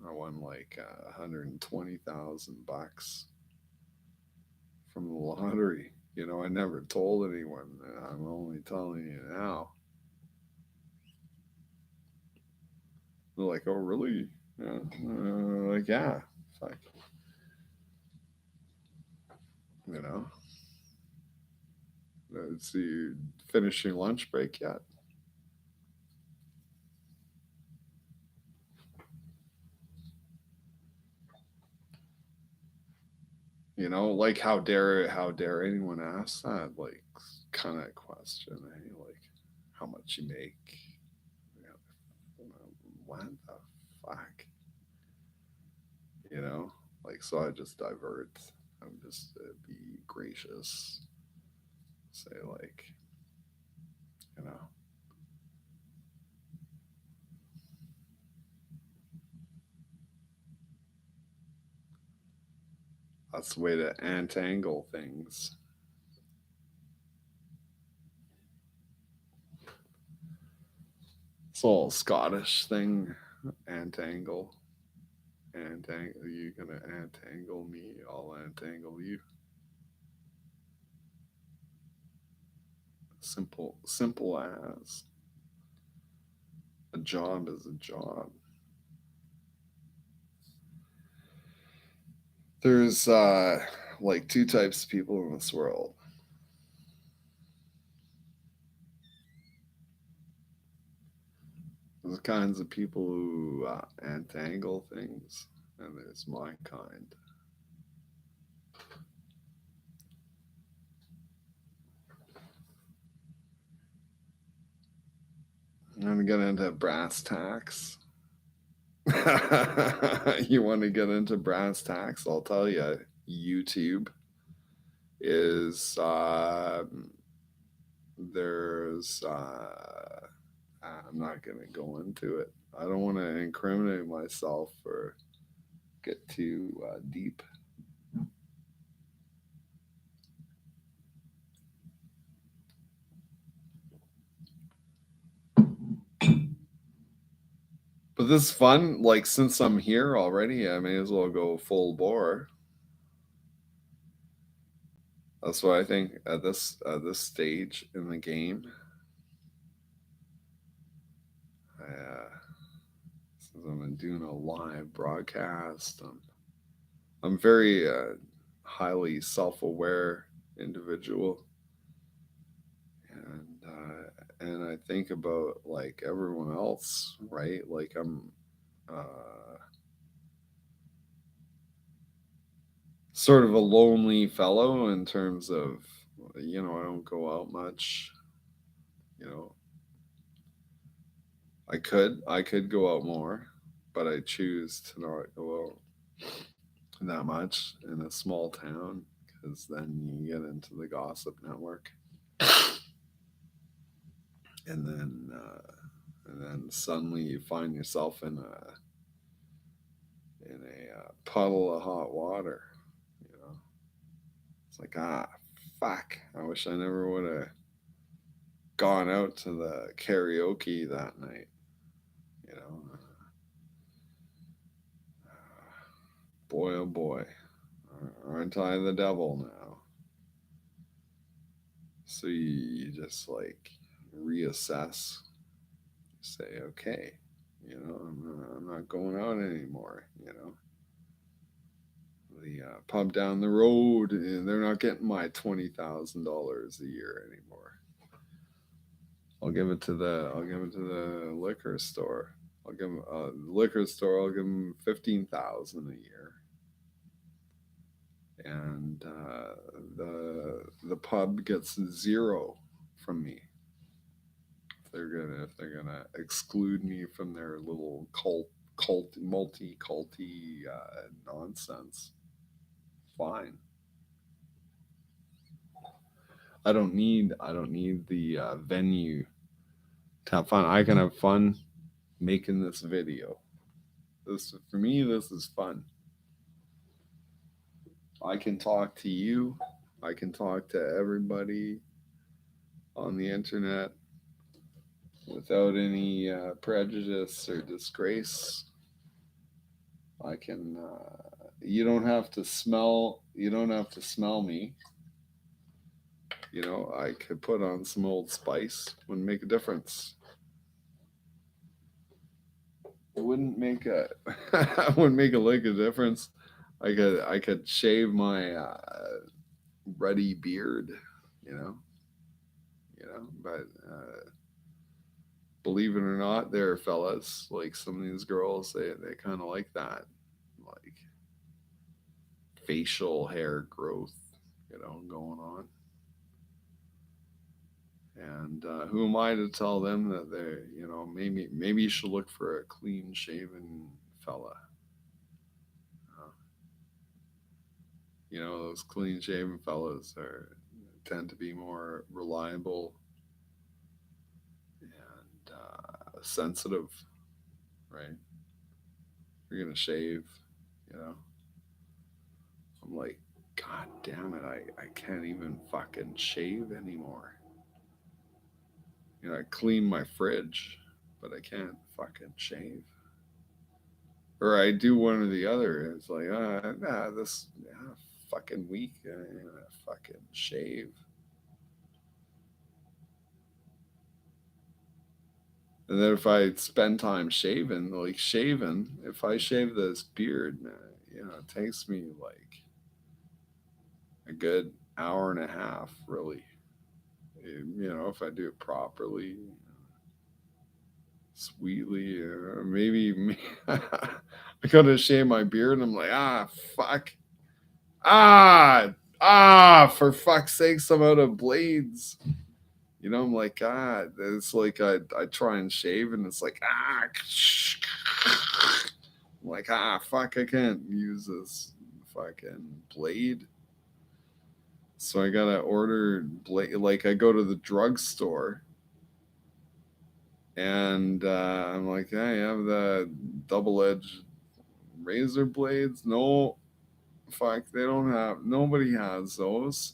I won like 120,000 bucks from the lottery. I never told anyone. I'm only telling you now. They're like, oh, really? Yeah. Like, yeah. Fuck. You know, let's see, finishing lunch break yet? Like how dare anyone ask that like kind of question? Like, how much you make? What the fuck? You know, like so I just divert. I'm just be gracious. Say like, you know, that's the way to untangle things. It's all Scottish thing. Untangle, untangle. You gonna untangle me? I'll untangle you. Simple, simple as a job is a job. There's like two types of people in this world. There's the kinds of people who untangle things, and there's my kind. I'm gonna get into brass tacks. You want to get into brass tacks? I'll tell you. YouTube is there's I'm not gonna go into it. I don't want to incriminate myself or get too deep. But this is fun. Like since I'm here already, I may as well go full bore. That's what I think at this stage in the game. Since I'm doing a live broadcast, I'm very highly self-aware individual, and I think about like everyone else, right? Like I'm sort of a lonely fellow in terms of I don't go out much. You know, I could go out more, but I choose to not go out that much in a small town because then you get into the gossip network, and then suddenly you find yourself in a puddle of hot water. You know, it's like fuck. I wish I never would have gone out to the karaoke that night. You know, boy oh boy, aren't I the devil now? So you just like reassess, say, okay, I'm not going out anymore. The pub down the road, and they're not getting my $20,000 a year anymore. I'll give it to the liquor store. I'll give them liquor store. I'll give them 15,000 a year, and the pub gets zero from me. If they're gonna exclude me from their little multi culty nonsense, fine. I don't need the venue to have fun. I can have fun making this video. This for me, this is fun. I can talk to you. I can talk to everybody on the internet without any prejudice or disgrace. I can. You don't have to smell. You don't have to smell me. I could put on some Old Spice. Wouldn't make a difference. It wouldn't make a. Wouldn't make a lick of difference. I could shave my ruddy beard. You know. But believe it or not, there are fellas like some of these girls. They kind of like that, like facial hair growth. Going on. And who am I to tell them that maybe you should look for a clean shaven fella. Uh, those clean shaven fellas tend to be more reliable and sensitive, right? If you're gonna shave, you know. I'm like, God damn it, I can't even fucking shave anymore. I clean my fridge, but I can't fucking shave. Or I do one or the other. It's like, this fucking week, fucking shave. And then if I spend time shaving, if I shave this beard, man, it takes me like a good hour and a half, really. If I do it properly, sweetly, or maybe I gotta shave my beard, and I'm like, fuck, for fuck's sake, some out of blades. I'm like, God, it's like I try and shave, and it's like, I'm like, fuck, I can't use this fucking blade. So I gotta order blade. Like, I go to the drugstore, and I'm like, I have the double edged razor blades. No, fuck, they don't have. Nobody has those.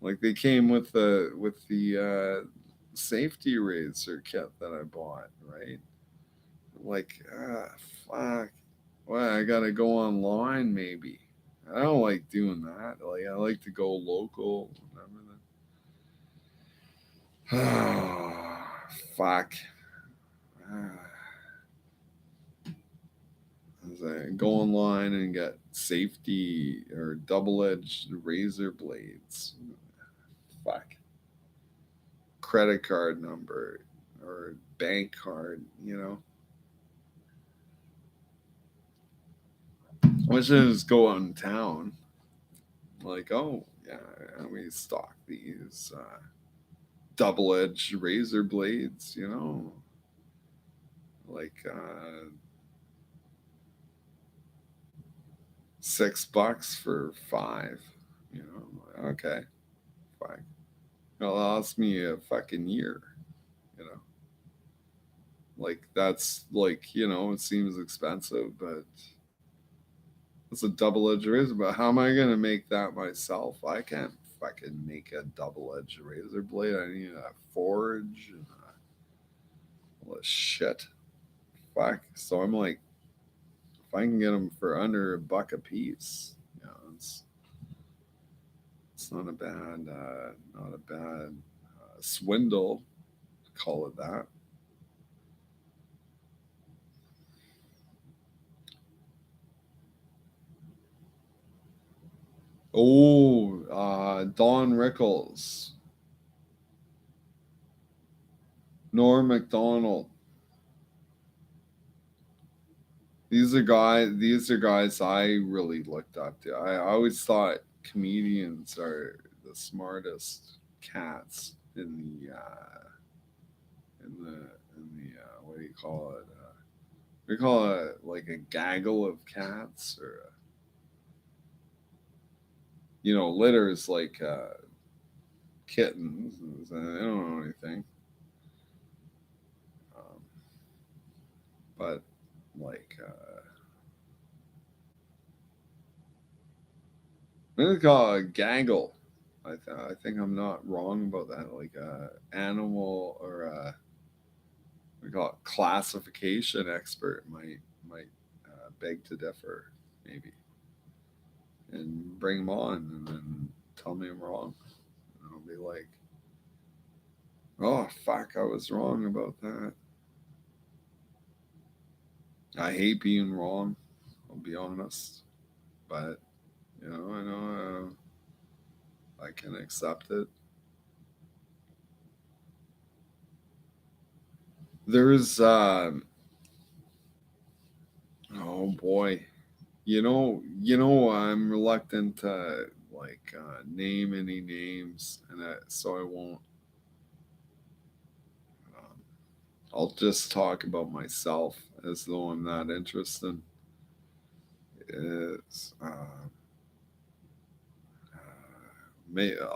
Like, they came with the safety razor kit that I bought, right? Like, fuck. Well, I gotta go online maybe. I don't like doing that. Like, I like to go local and everything. Fuck. Ah, as I go online and get safety or double-edged razor blades. Fuck. Credit card number or bank card. I wish I just go out in town. Like, oh, yeah, we stock these double-edged razor blades. Like $6 for five. Okay, fine. It'll last me a fucking year. You know, like, that's like, it seems expensive, but it's a double-edged razor. But how am I gonna make that myself? I can't fucking make a double-edged razor blade. I need a forge and all this shit. Fuck. So I'm like, if I can get them for under $1 a piece, it's That's not a bad swindle. Call it that. Oh, Don Rickles, Norm Macdonald. These are guys I really looked up to. I always thought comedians are the smartest cats in the what do you call it? We call it like a gaggle of cats, or litters like kittens. I don't know anything, um, but like I'm gonna call it a gaggle. I think I'm not wrong about that. Like animal or we call it classification expert might beg to differ, maybe, and bring them on, and then tell me I'm wrong. And I'll be like, oh fuck, I was wrong about that. I hate being wrong. I'll be honest, but I know I can accept it. There's oh boy, I'm reluctant to like name any names, and so I won't. Um, I'll just talk about myself as though I'm not interested. Is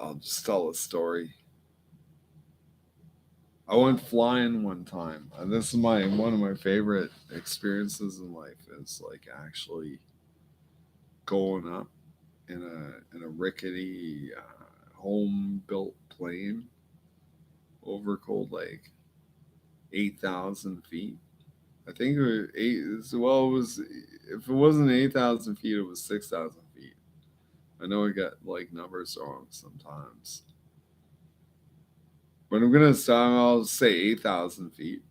I'll just tell a story. I went flying one time. This is my one of my favorite experiences in life. Is like actually going up in a rickety home built plane over Cold Lake, 8,000 feet. I think it was eight. Well, it was if it wasn't 8,000 feet, it was 6,000 feet. I know I got like numbers wrong sometimes, but I'm gonna start. I'll say 8,000 feet,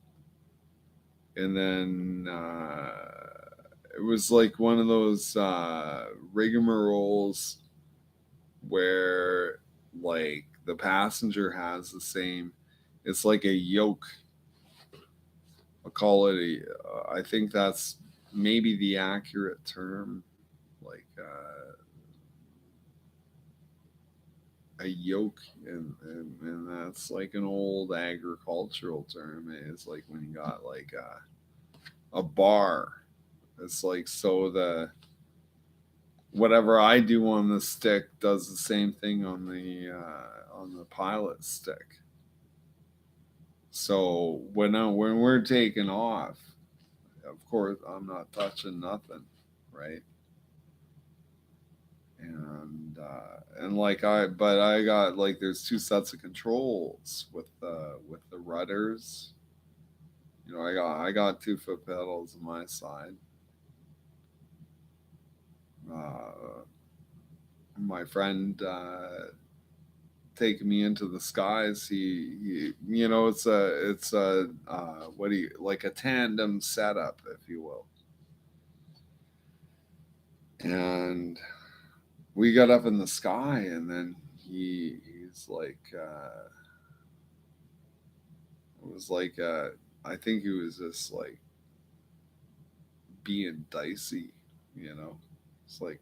and then it was like one of those rigmaroles where like the passenger has the same. It's like a yoke. I'll call it a. I think that's maybe the accurate term, like a yoke, and that's like an old agricultural term. It's like when you got like a bar. It's like so the whatever I do on the stick does the same thing on the pilot stick. So when we're taking off, of course I'm not touching nothing, right? And like I got like there's two sets of controls with the rudders. I got 2 foot pedals on my side. Uh, my friend taking me into the skies. It's a what do you like a tandem setup, if you will. And we got up in the sky, and then he's like, it was like, I think he was just like being dicey, you know. It's like,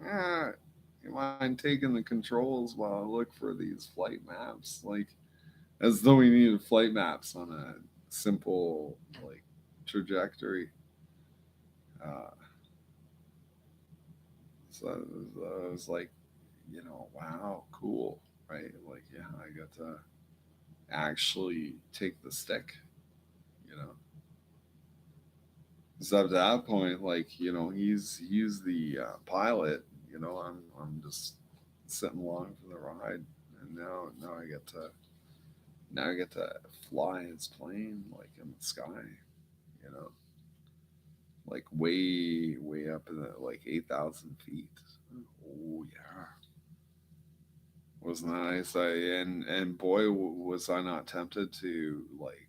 ah, you mind taking the controls while I look for these flight maps, like as though we needed flight maps on a simple like trajectory. Uh, so I was like, wow, cool, right? Like, yeah, I got to actually take the stick, you know. So at that point, like, he's the pilot, I'm just sitting along for the ride, and now I get to fly his plane like in the sky, you know, like way way up in the like 8,000 feet. Oh yeah, Wasn't that nice? And boy, was I not tempted to like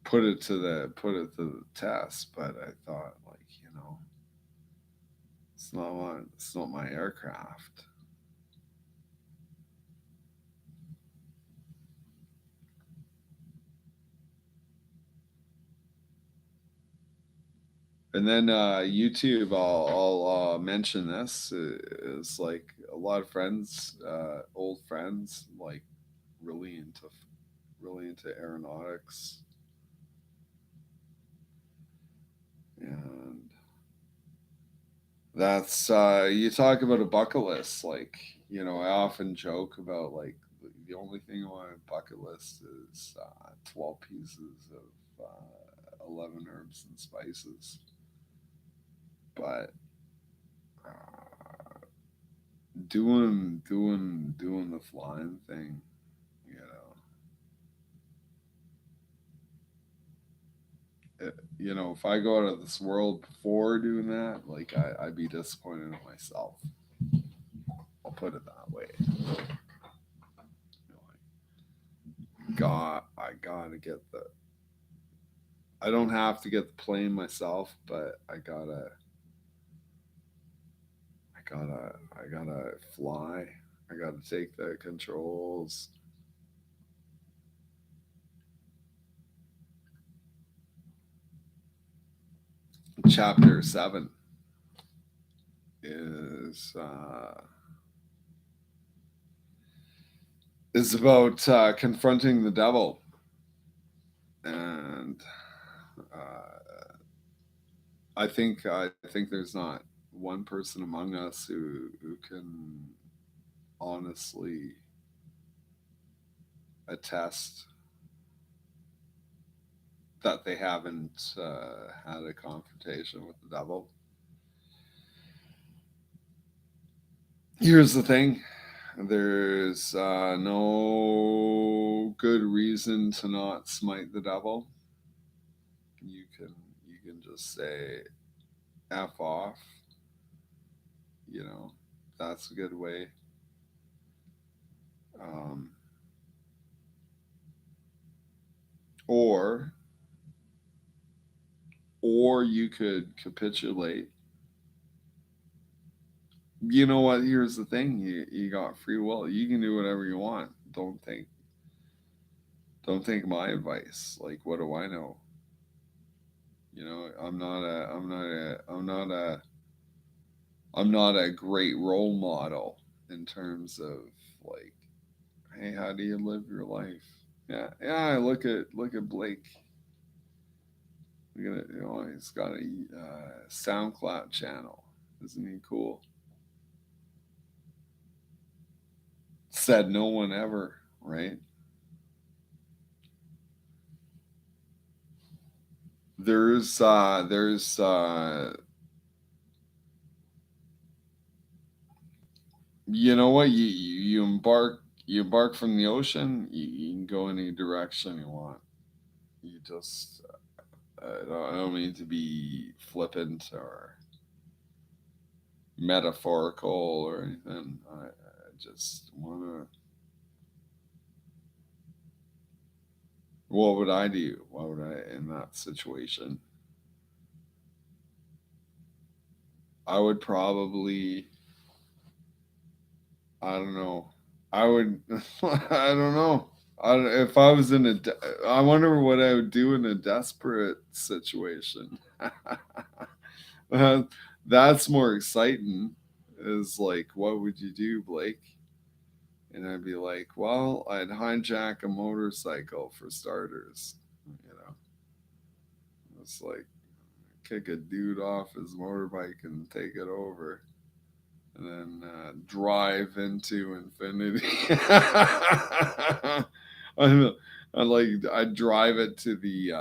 put it to the test, but I thought like, it's not my aircraft. And then YouTube, I'll mention this is like a lot of friends, old friends, like really into really into aeronautics, and that's you talk about a bucket list. Like I often joke about like the only thing on my bucket list is 12 pieces of 11 herbs and spices, but. Doing the flying thing, you know. If I go out of this world before doing that, like I'd be disappointed in myself. I'll put it that way. I gotta get the. I don't have to get the plane myself, but I gotta fly. I gotta take the controls. Chapter 7 is about confronting the devil, and I think there's not one person among us who can honestly attest that they haven't had a confrontation with the devil. Here's the thing: there's no good reason to not smite the devil. You can you can just say "f off." You know, that's a good way. Um, or you could capitulate. You know what? Here's the thing: you got free will. You can do whatever you want. Don't take my advice. Like, what do I know? I'm not a great role model in terms of like, hey, how do you live your life? Yeah, yeah. Look at Blake. Look at it. He's got a SoundCloud channel. Isn't he cool? Said no one ever, right? There's you know what you embark from the ocean. You can go any direction you want. You just I don't mean to be flippant or metaphorical or anything. I just want to. What would I do? What would I in that situation? I would probably. I don't know. I would. I don't know. If I was in I wonder what I would do in a desperate situation. Uh, That's more exciting. Is like, what would you do, Blake? And I'd be like, well, I'd hijack a motorcycle for starters. You know, it's like kick a dude off his motorbike and take it over, and then drive into infinity. I, I drive it to the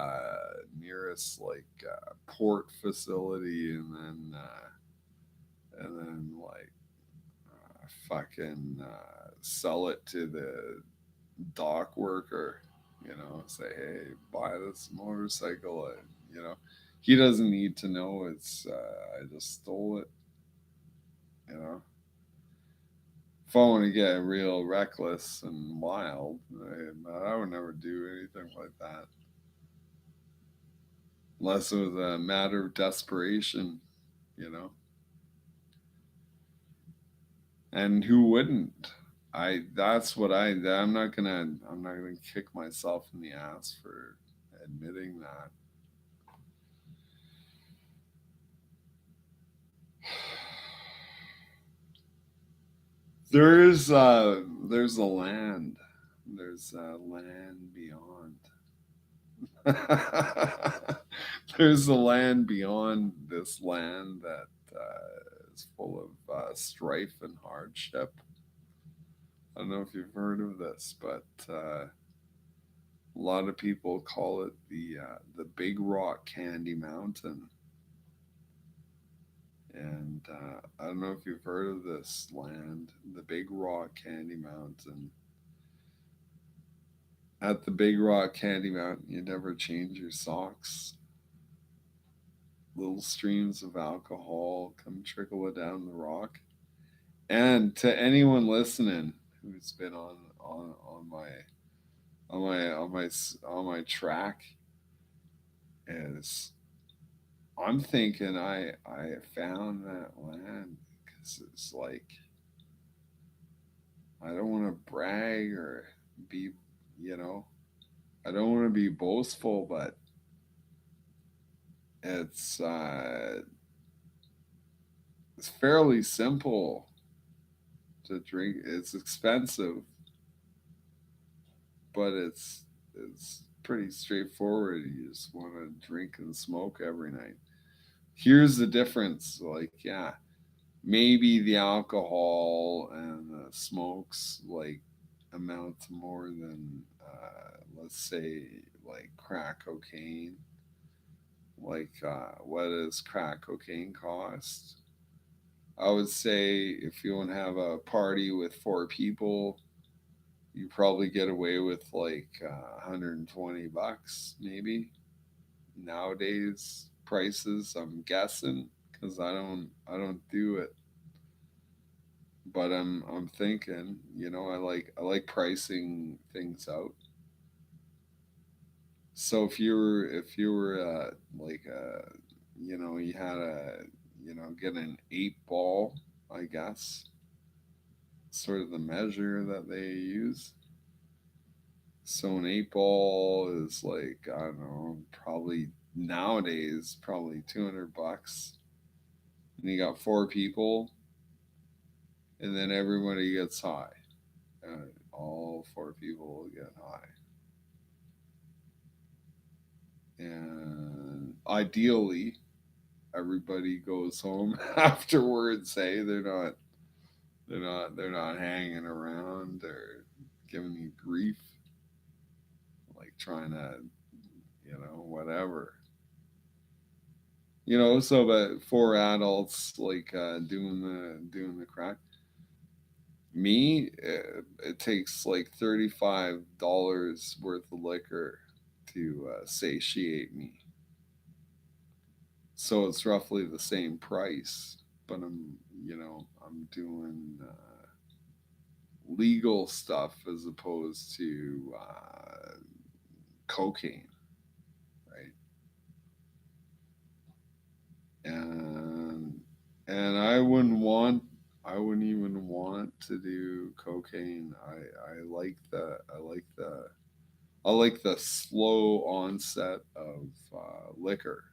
nearest port facility, and then fucking sell it to the dock worker. Say, hey, buy this motorcycle. He doesn't need to know I just stole it. You know, if I want to get real reckless and wild, I would never do anything like that unless it was a matter of desperation, you know. And who wouldn't? That's what I'm not gonna kick myself in the ass for admitting that. There's a land. There's a land beyond. There's a land beyond this land that is full of strife and hardship. I don't know if you've heard of this, but a lot of people call it the Big Rock Candy Mountain. And I don't know if you've heard of this land, the Big Rock Candy Mountain. At the Big Rock Candy Mountain, you never change your socks. Little streams of alcohol come trickle down the rock. And to anyone listening who's been on my on my track, is I'm thinking I found that land because it's like I don't want to brag or be, you know, I don't want to be boastful, but it's uh, it's fairly simple to drink. It's expensive, but it's pretty straightforward. You just want to drink and smoke every night. Here's the difference. Like, yeah, maybe the alcohol and the smokes like amount to more than let's say like crack cocaine. Like, what does crack cocaine cost? I would say if you want to have a party with four people, you probably get away with like $120 maybe nowadays prices. I'm guessing because I don't do it, but I'm thinking. I like pricing things out. So if you were like you had a get an 8 ball, I guess, sort of the measure that they use. So an 8 ball is like, I don't know, probably nowadays probably $200, and you got four people, and then everybody gets high. All four people get high, and ideally everybody goes home afterwards. Hey, they're not hanging around or giving you grief, like trying to whatever. So but four adults like doing the crack. Me, it takes like $35 worth of liquor to satiate me. So it's roughly the same price, but I'm doing legal stuff as opposed to cocaine, right? And I wouldn't even want to do cocaine. I like the slow onset of liquor.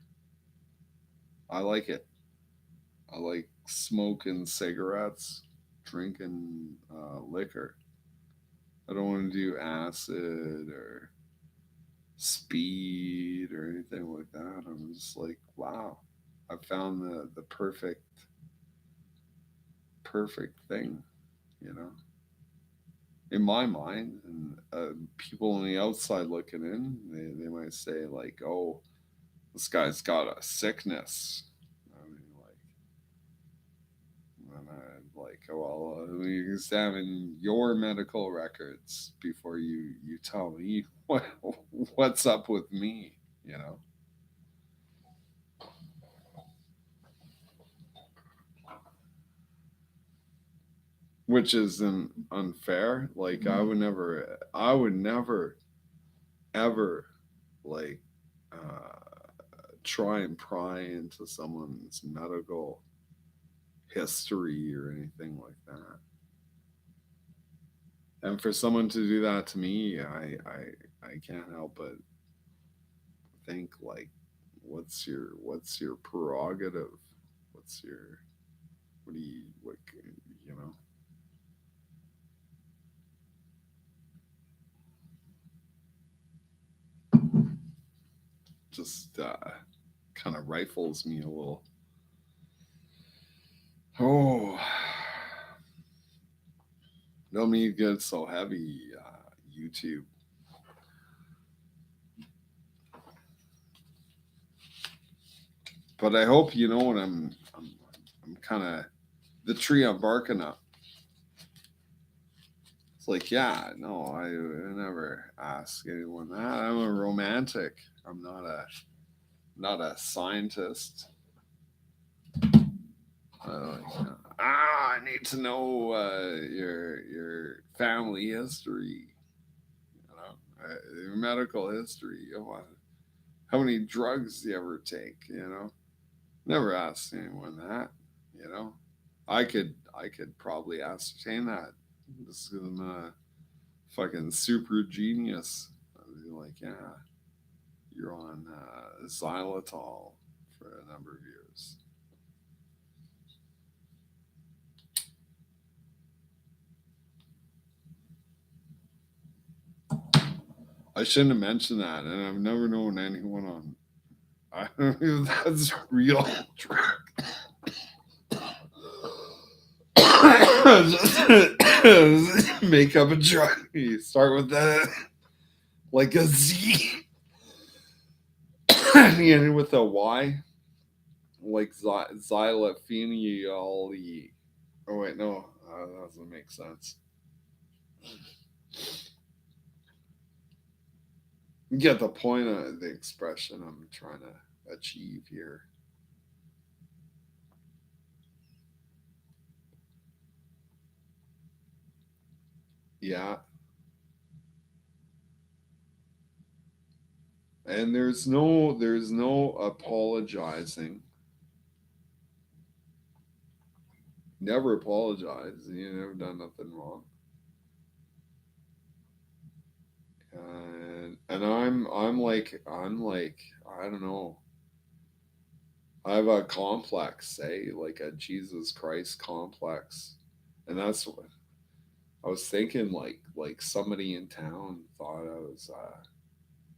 I like it. I like smoking cigarettes, drinking liquor. I don't want to do acid or speed or anything like that. I'm just like, wow, I found the perfect thing, you know, in my mind. And people on the outside looking in, they might say like, oh, this guy's got a sickness. I mean, and I like, oh, well, you examine your medical records before you tell me what's up with me, you know. which is unfair. Like I would never, ever, like, try and pry into someone's medical history or anything like that. And for someone to do that to me, I can't help but think like, what's your prerogative? What's your what do you know? Just kind of rifles me a little. Oh, no need get so heavy. YouTube, but I hope you know what I'm kind of the tree I'm barking up. It's like, yeah, no, I never ask anyone that. I'm a romantic. I'm not a scientist. I need to know your family history, your medical history. How many drugs do you ever take? Never asked anyone that. You know, I could probably ascertain that. This is a fucking super genius. I'd be like, yeah, you're on xylitol for a number of years. I shouldn't have mentioned that, and I've never known anyone on. I don't know if that's real drug. Make up a drug. You start with that, like a Z, and you end with a Y, like xylophenol. Oh wait, no, that doesn't make sense. You get the point of the expression I'm trying to achieve here. Yeah, and there's no apologizing. Never apologize. You never done nothing wrong. And I'm like I don't know. I have a complex, say like a Jesus Christ complex, and that's what I was thinking. Like somebody in town thought I was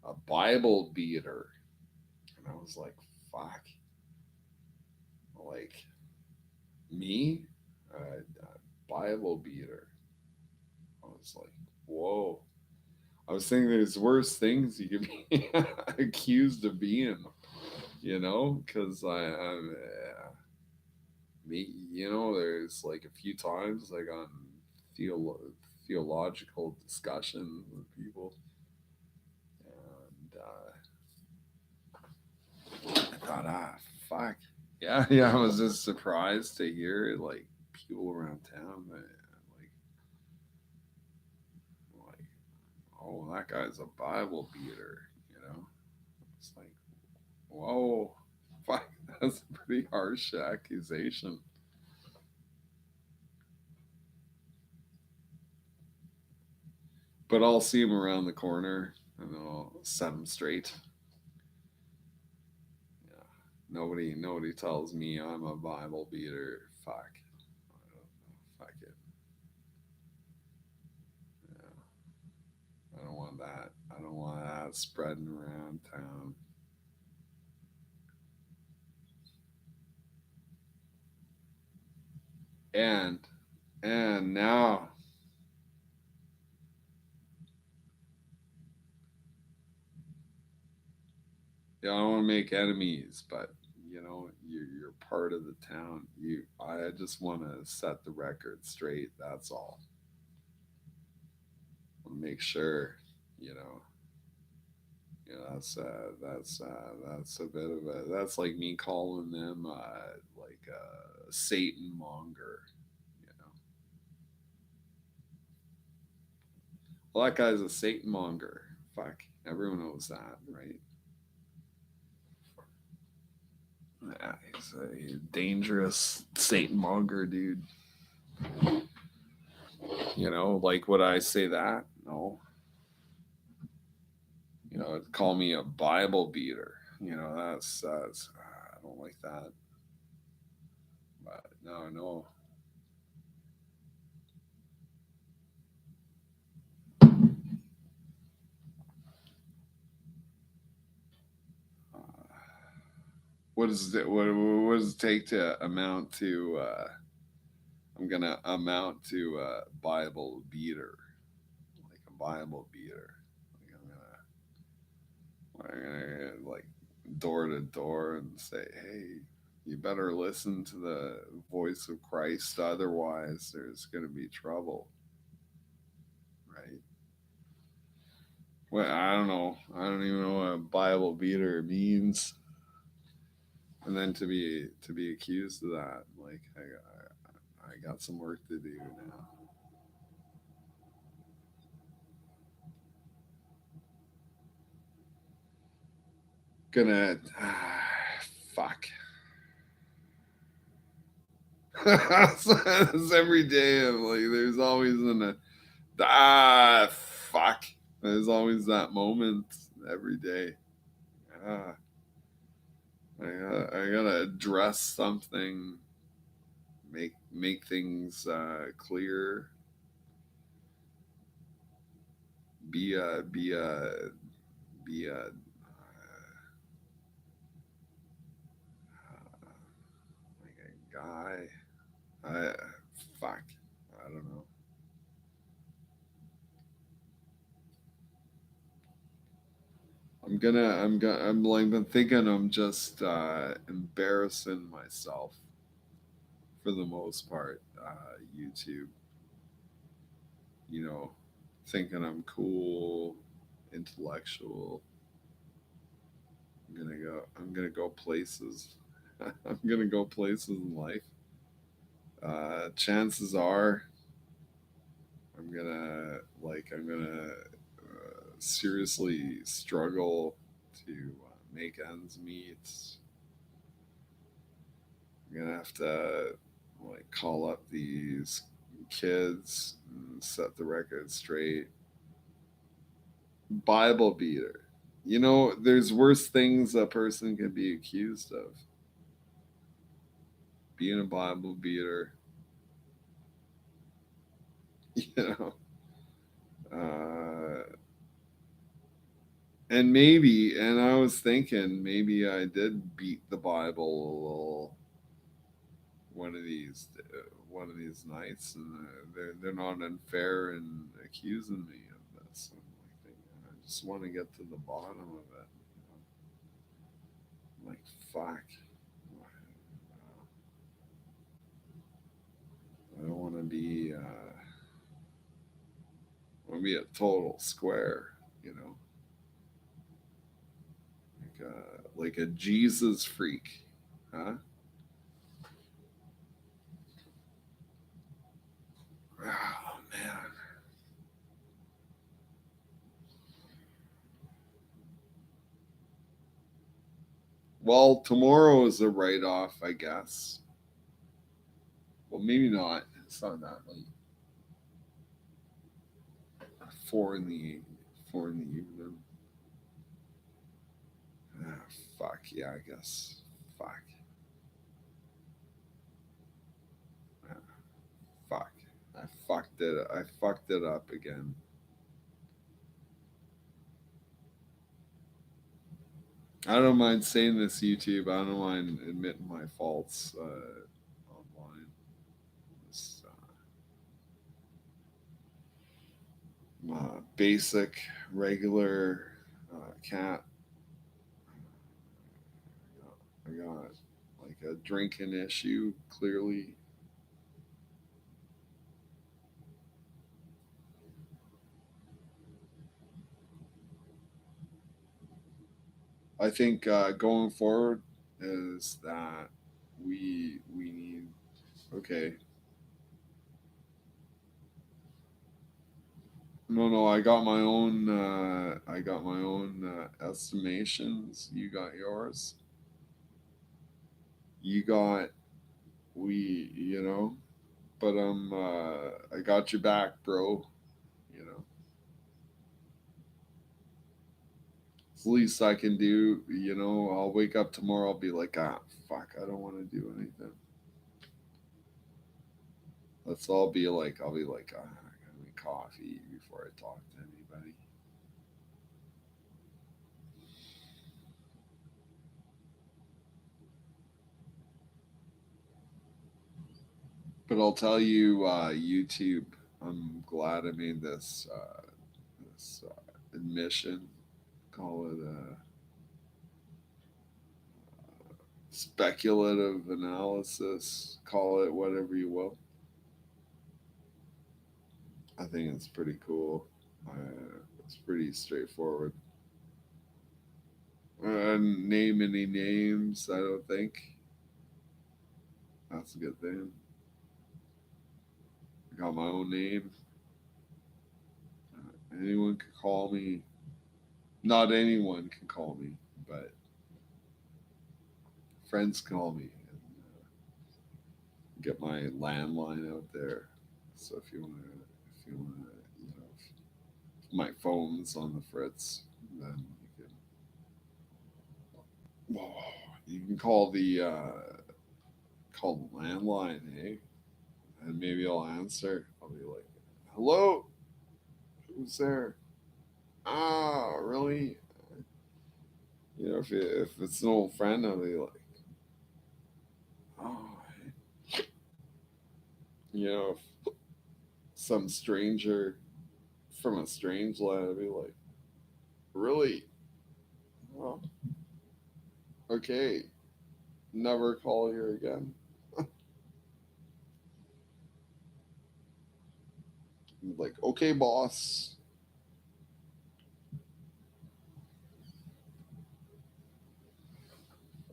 a Bible beater, and I was like, fuck, like me, Bible beater. I was like, whoa. I was thinking there's worse things you could be accused of being, because me, there's like a few times like on theolo- theological discussion with people, and I thought, fuck, yeah, yeah. I was just surprised to hear like people around town that like, oh, that guy's a Bible beater. It's like, whoa, fuck, that's a pretty harsh accusation. But I'll see him around the corner and I'll set him straight. Yeah. Nobody tells me I'm a Bible beater. Fuck. I don't know. Fuck it. Yeah. I don't want that. I don't want that spreading around town. And now, yeah, I don't want to make enemies, but you're part of the town. I just want to set the record straight. That's all. I want to make sure, you know, that's a bit of a that's like me calling them like a Satan monger, you know. Well, that guy's a Satan monger. Fuck, everyone knows that, right? Yeah, he's a dangerous Satan monger, dude. You know, like would I say that? No. You know, call me a Bible beater. You know, that's I don't like that. But no, no. Uh, what is it? What does it take to amount to? I'm gonna amount to a Bible beater, like a Bible beater. Like I'm gonna like door to door and say, hey, you better listen to the voice of Christ, otherwise there's gonna be trouble, right? Well, I don't know. I don't even know what a Bible beater means. And then to be accused of that, like I got some work to do now. Gonna fuck. It's every day. I'm like, there's always fuck. There's always that moment every day. Ah, I gotta address something, make things clear. Be a like a guy. I fuck. I don't know. I'm like been thinking I'm just embarrassing myself for the most part. YouTube, you know, thinking I'm cool, intellectual. I'm gonna go places. I'm gonna go places in life. Chances are I'm gonna seriously struggle to make ends meet. I'm gonna have to like call up these kids and set the record straight. Bible beater. You know, there's worse things a person can be accused of. Being a Bible beater, you know. Uh, and I was thinking maybe I did beat the Bible a little one of these nights, and they're not unfair in accusing me of this. I just want to get to the bottom of it. Like fuck, I don't want to be. I want to be a total square, you know, like a Jesus freak, huh? Oh man. Well, tomorrow is a write off, I guess. Well, maybe not. It's not that late. 4 in the evening. Ah, fuck yeah, I guess. Fuck. Ah, fuck. I fucked it up again. I don't mind saying this, YouTube. I don't mind admitting my faults online. This basic, regular cat. I got like a drinking issue, clearly. I think going forward is that we need okay. No, I got my own. I got my own estimations. You got yours. You got we. But I got your back, bro. You know, it's the least I can do. I'll wake up tomorrow. I'll be like, fuck, I don't want to do anything. Let's all be like, I'll be like, I gotta make coffee before I talk to anybody. But I'll tell you, YouTube. I'm glad I made this admission. Call it a speculative analysis. Call it whatever you will. I think it's pretty cool. It's pretty straightforward. Name any names? I don't think that's a good thing. I got my own name. Anyone can call me. Not anyone can call me, but friends call me. And get my landline out there. So if my phone's on the fritz, then whoa, you can call the landline, hey, and maybe I'll answer. I'll be like, "Hello, who's there?" Ah, really? If it's an old friend, I'll be like, "Oh, if some stranger from a strange land, I'd be like, really? Oh, okay, never call here again." Like, okay, boss.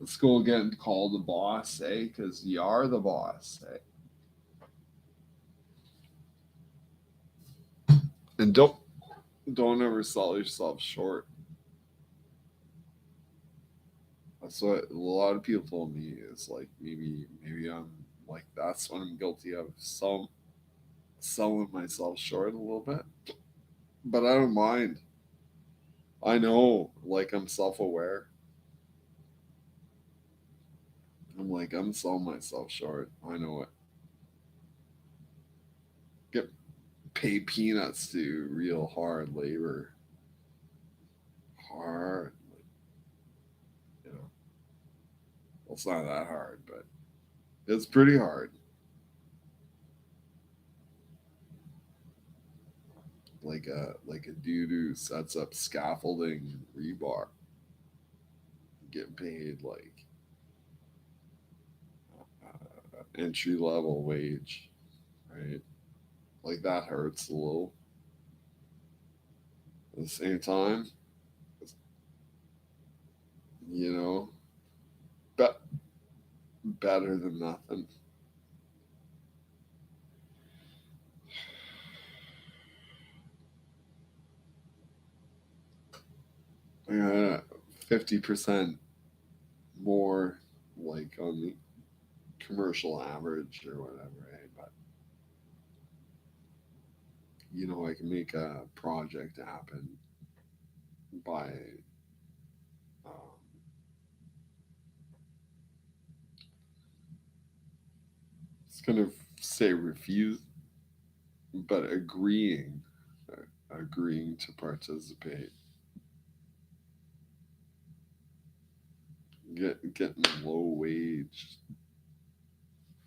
Let's go getting called the boss, eh? Because you are the boss, eh? And don't ever sell yourself short. That's what a lot of people told me. Is like maybe I'm like that's what I'm guilty of. Selling myself short a little bit, but I don't mind. I know, like I'm self aware. I'm selling myself short. I know it. Get paid peanuts to do real hard labor. Hard, you know. Well, it's not that hard, but it's pretty hard. Like a dude who sets up scaffolding and rebar, getting paid like entry level wage, right? Like that hurts a little. At the same time, you know, be- better than nothing. Yeah, 50% more, like on the commercial average or whatever, right? But I can make a project happen by um, it's gonna say refuse, but agreeing to participate, getting low wage,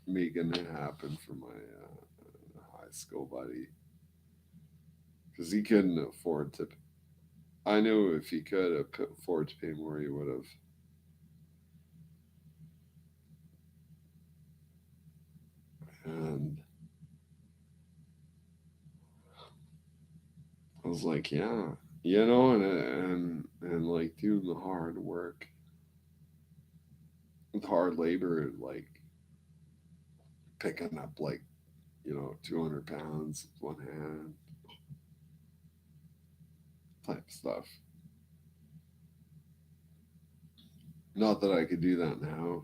making it happen for my high school buddy because he couldn't afford to. I knew if he could afford to pay more, he would have. And I was like, yeah, and like doing the hard work, with hard labor, like picking up like 200 pounds with one hand, type stuff. Not that I could do that now.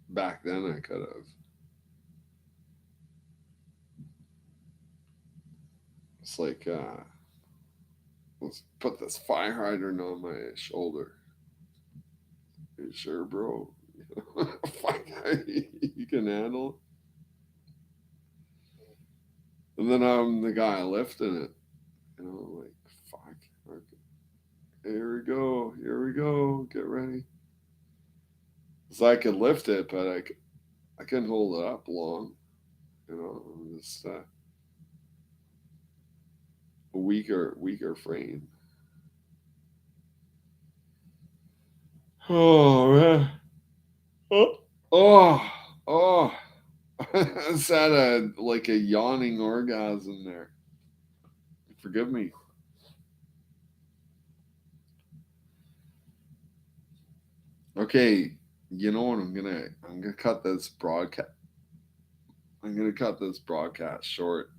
Back then I could have. It's like, let's put this fire hydrant on my shoulder. Are you sure, bro? Fuck, you can handle it. And then I'm the guy lifting it. Like, fuck. Okay. Here we go. Here we go. Get ready. So I could lift it, but I couldn't hold it up long. Just a weaker frame. Oh man. Oh, oh, oh. I just had a yawning orgasm there. Forgive me. Okay, you know what? I'm gonna cut this broadcast. I'm gonna cut this broadcast short.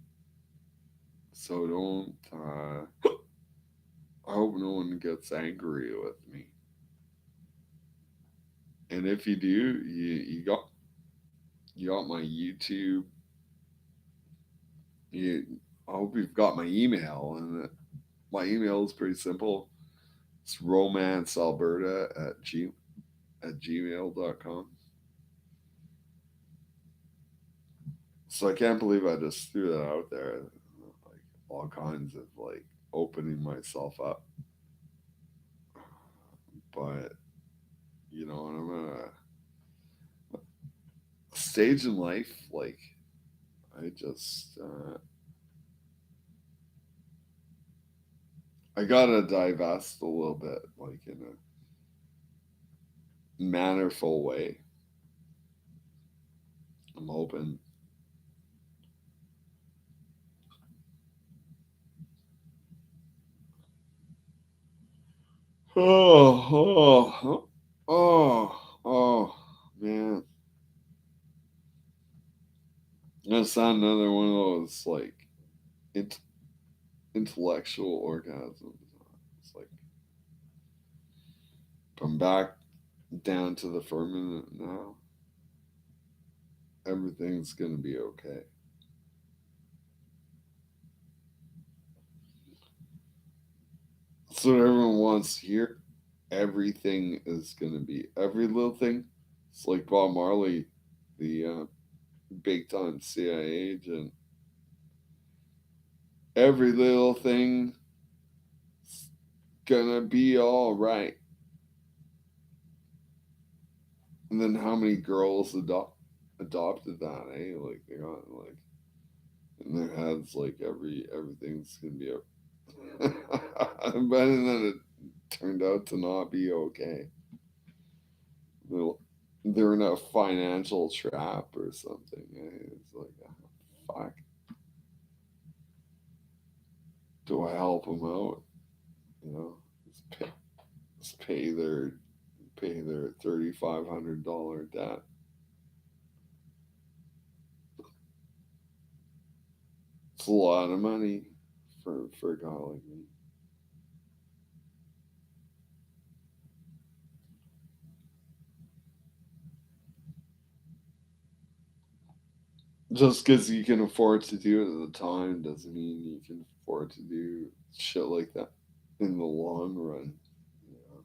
So don't. I hope no one gets angry with me. And if you do, you got my YouTube. You, I hope you've got my email, and my email is pretty simple. It's romancealberta at gmail.com. So I can't believe I just threw that out there. Like all kinds of like opening myself up. But I'm at a stage in life, like I just I gotta divest a little bit, like in a mannerful way. I'm hoping. Oh, oh, man. That's not another one of those like int- intellectual orgasms. It's like I'm back down to the firmament now. Everything's gonna be okay. That's what everyone wants to hear. Everything is gonna be every little thing. It's like Bob Marley, the big time CIA agent. Every little thing gonna be all right. And then how many girls adopted that? Eh? Like they got like in their heads like everything's gonna be but then it turned out to not be okay. They're in a financial trap or something. Eh? It's like, fuck. Do I help them out? You know, just pay their $3,500 debt. It's a lot of money for a guy like me. Just because you can afford to do it at the time doesn't mean you can afford to do shit like that in the long run. You know?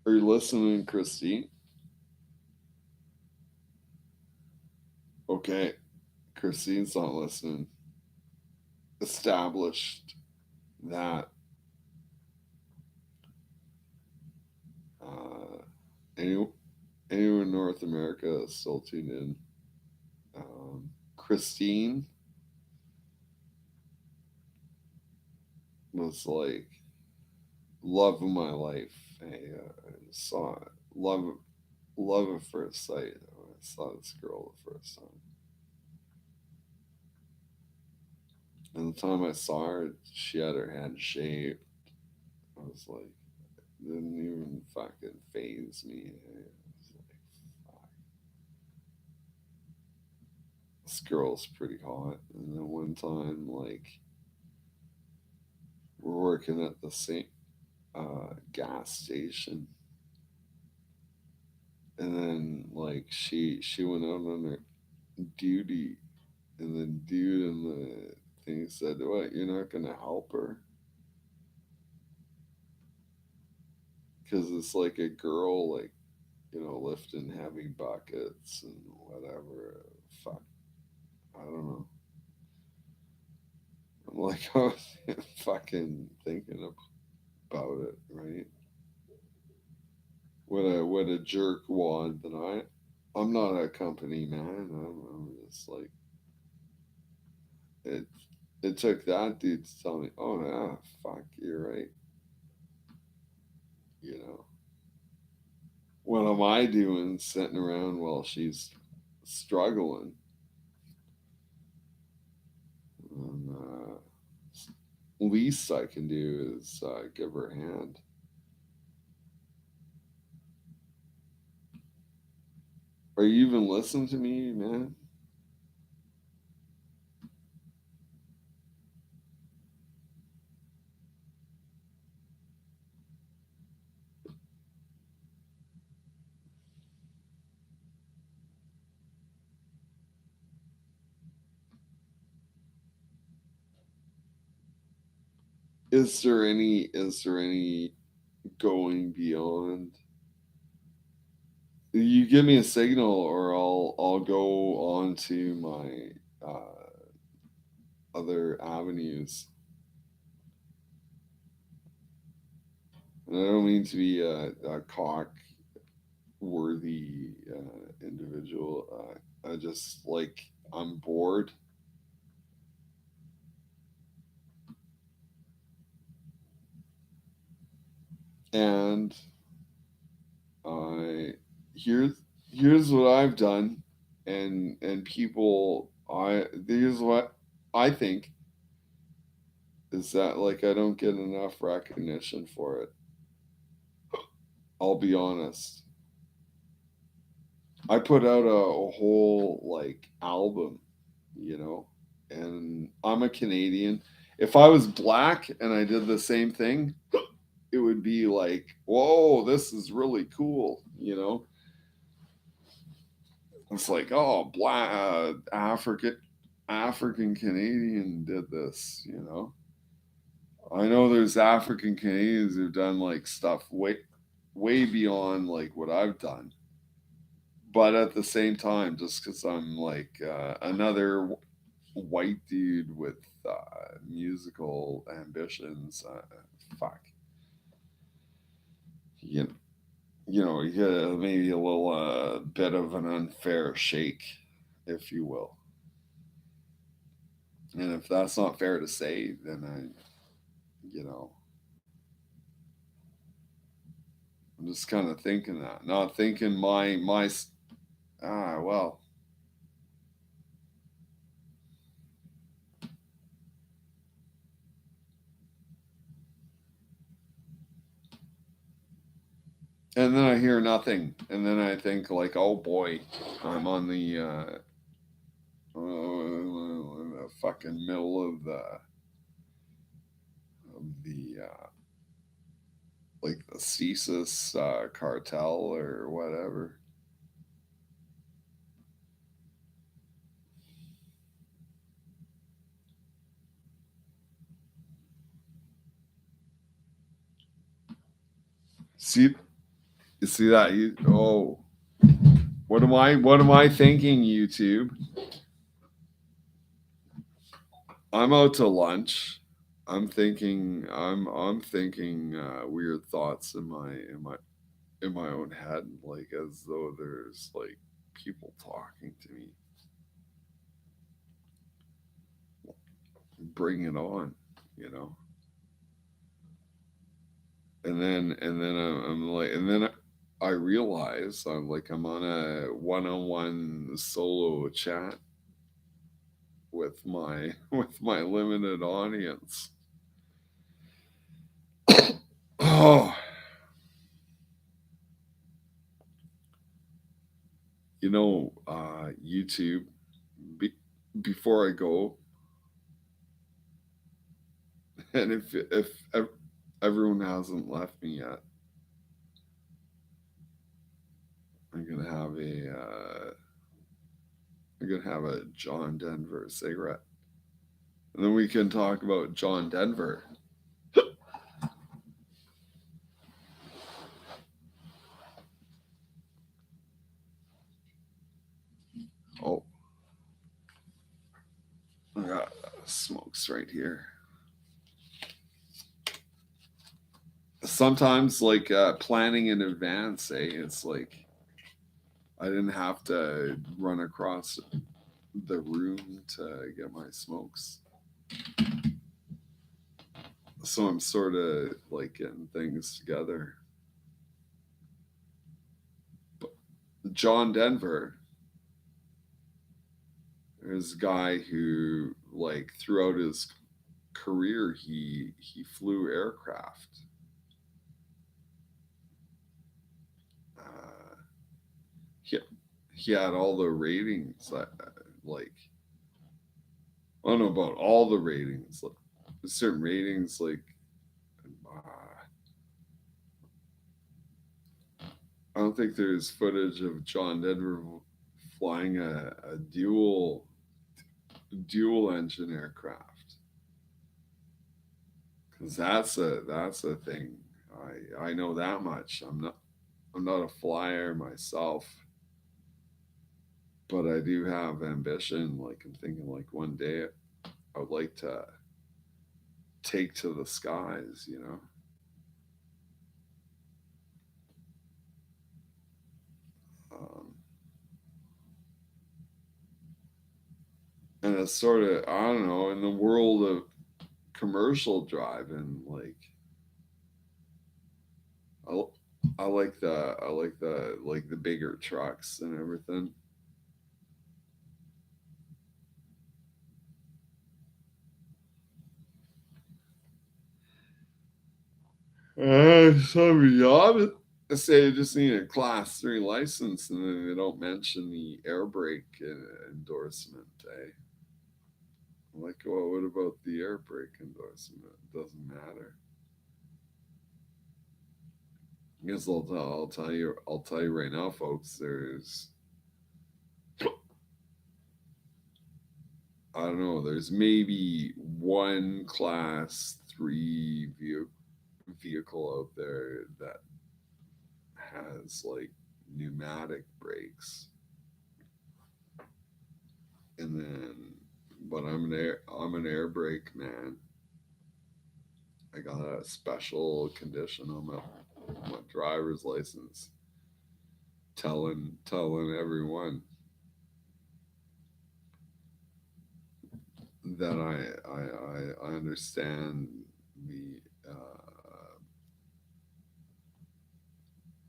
Are you listening, Christine? Okay, Christine's not listening. Established that uh, any, anyone in North America is still tuned in. Christine was like love of my life. I saw it. Love at first sight. When I saw this girl the first time. And the time I saw her, she had her head shaved. I was like, didn't even fucking phase me. I was like, fuck. this girl's pretty hot. And then one time, like, we're working at the same gas station, and then like she went out on her duty, and the dude in the thing said, "What? You're not gonna help her?" Because it's like a girl, like, lifting heavy buckets and whatever. Fuck, I don't know. I'm like, I was fucking thinking about it, right? What a jerk wad that I'm not a company man. I'm just like it. It took that dude to tell me, oh yeah, fuck, you're right. You know, what am I doing sitting around while she's struggling? And, least I can do is give her a hand. Are you even listening to me, man? Is there any going beyond? You give me a signal, or I'll go on to my other avenues. And I don't mean to be a cock worthy individual. I just like I'm bored, and I here's what I've done, and people I here's what I think is that, like, I don't get enough recognition for it. I'll be honest. I put out a whole like album, you know, and I'm a Canadian. If I was black and I did the same thing, it would be like, whoa, this is really cool, you know. It's like, oh, black African Canadian did this, you know. I know there's African Canadians who've done like stuff way beyond like what I've done, but at the same time, just because I'm like another white dude with musical ambitions, fuck, you, you get maybe a little bit of an unfair shake, if you will. And if that's not fair to say, then you know, I'm just kind of thinking that, not thinking well. And then I hear nothing, and then I think like, oh boy, I'm on the fucking middle of the like the CSIS cartel or whatever. See, you see that? What am I thinking? YouTube. I'm out to lunch. I'm thinking weird thoughts in my own head, like as though there's like people talking to me. Bring it on, you know. And then I'm like, and then I realize I'm on a one-on-one solo chat with my with my limited audience. Oh, YouTube. before I go, and if everyone hasn't left me yet, I'm gonna have a John Denver cigarette, and then we can talk about John Denver. Oh, I got smokes right here. Sometimes, like planning in advance, it's like I didn't have to run across the room to get my smokes. So I'm sort of like getting things together. But John Denver is a guy who, like, throughout his career, he flew aircraft. Uh, he he had all the ratings. Like, I don't know about all the ratings. Like, certain ratings, like I don't think there's footage of John Denver flying a dual engine aircraft, because that's a thing. I know that much. I'm not a flyer myself, but I do have ambition. Like, I'm thinking, like, one day I would like to take to the skies. Um, and it's sort of, I don't know, in the world of commercial driving, like I, I like the bigger trucks and everything. Some of y'all say you just need a class 3 license, and then they don't mention the air brake endorsement. Like, well, what about the air brake endorsement? It doesn't matter. I guess I'll tell you right now, folks. There's, I don't know. There's maybe one class 3 vehicle out there that has, like, pneumatic brakes, and then, but I'm an air brake man. I got a special condition on my driver's license, telling everyone that I understand the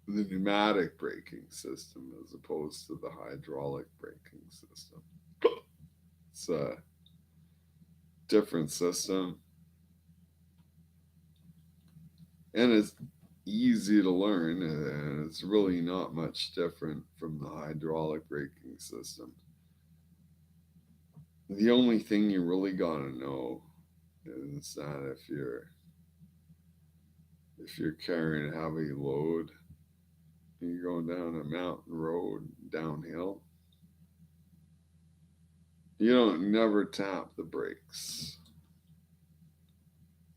the pneumatic braking system as opposed to the hydraulic braking system. It's a different system, and it's easy to learn, and it's really not much different from the hydraulic braking system. The only thing you really gotta know is that if you're carrying a heavy load, you're going down a mountain road downhill, you don't never tap the brakes.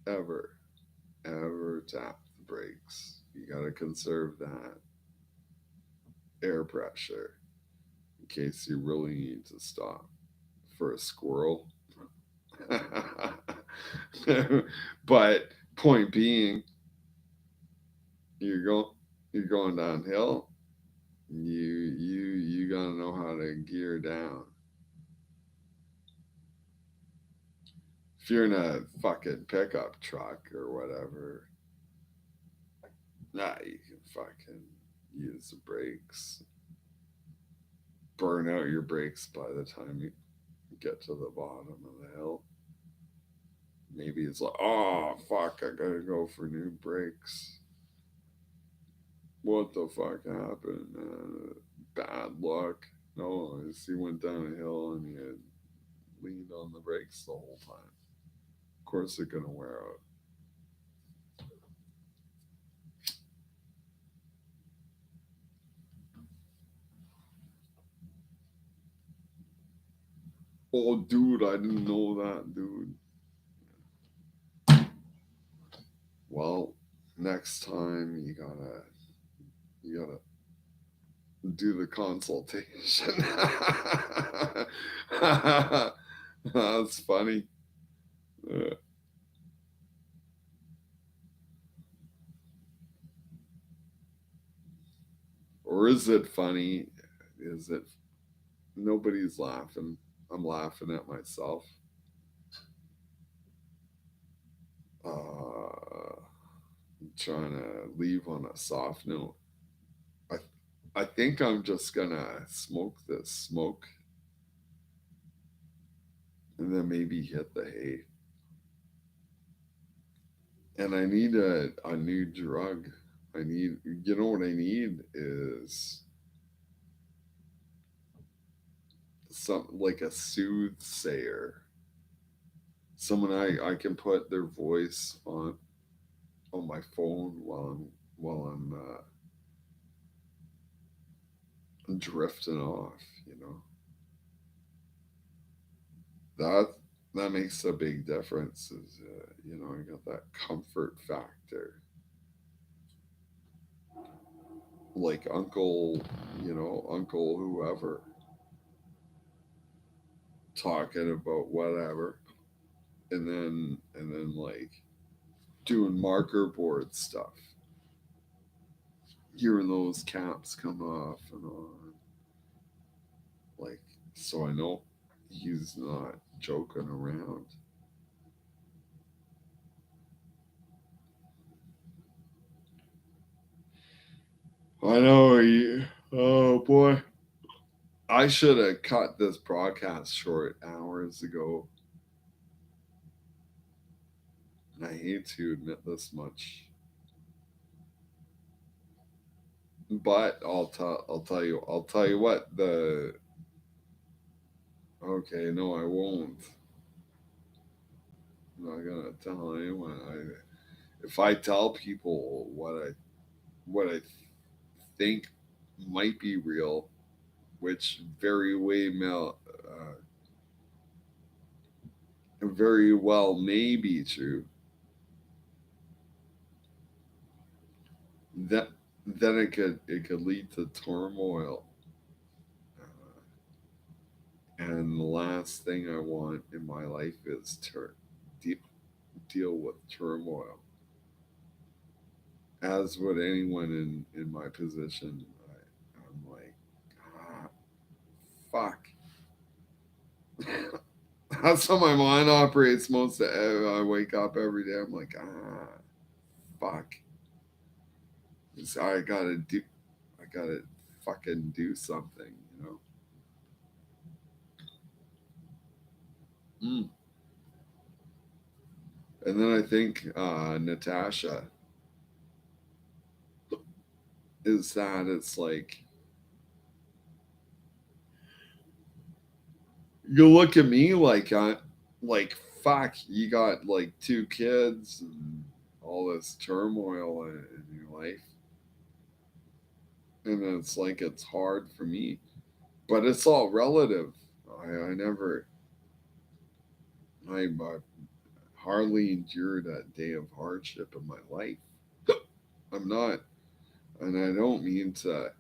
Ever. Ever tap the brakes. You gotta conserve that air pressure in case you really need to stop for a squirrel. But point being, you're going you're going downhill. You gotta know how to gear down. If you're in a fucking pickup truck or whatever, nah, you can fucking use the brakes, burn out your brakes by the time you get to the bottom of the hill. Maybe it's like, oh fuck, I gotta go for new brakes. What the fuck happened? Bad luck. No, he went down a hill and he had lean on the brakes the whole time. Of course, they're gonna wear out. Oh, dude, I didn't know that, dude. Well, next time you gotta do the consultation. That's funny. Uh, or is it funny? Is it nobody's laughing? I'm laughing at myself. I'm trying to leave on a soft note. I I think I'm just gonna smoke this smoke and then maybe hit the hay. And I need a new drug. I need, you know what I need is something like a soothsayer. Someone I can put their voice on my phone while I'm drifting off. That that makes a big difference. Is I got that comfort factor, like Uncle, Uncle whoever talking about whatever, and then like doing marker board stuff, hearing those caps come off and on, like, so I know he's not joking around. I know he. Oh boy, I should have cut this broadcast short hours ago. I hate to admit this much, but I'll tell you what, the okay, no, I won't. I'm not gonna tell anyone. If I tell people what I think might be real, which very well may be true, that then it could lead to turmoil. Uh, and the last thing I want in my life is to de- deal with turmoil. As would anyone in my position. I'm like, ah, fuck. That's how my mind operates most of I wake up every day. I'm like, fuck. So I gotta fucking do something. Mm. And then I think Natasha is that it's like, you look at me like fuck, you got like two kids and all this turmoil in your life, and it's like it's hard for me, but it's all relative. I never, I hardly endured a day of hardship in my life. I'm not, and I don't mean to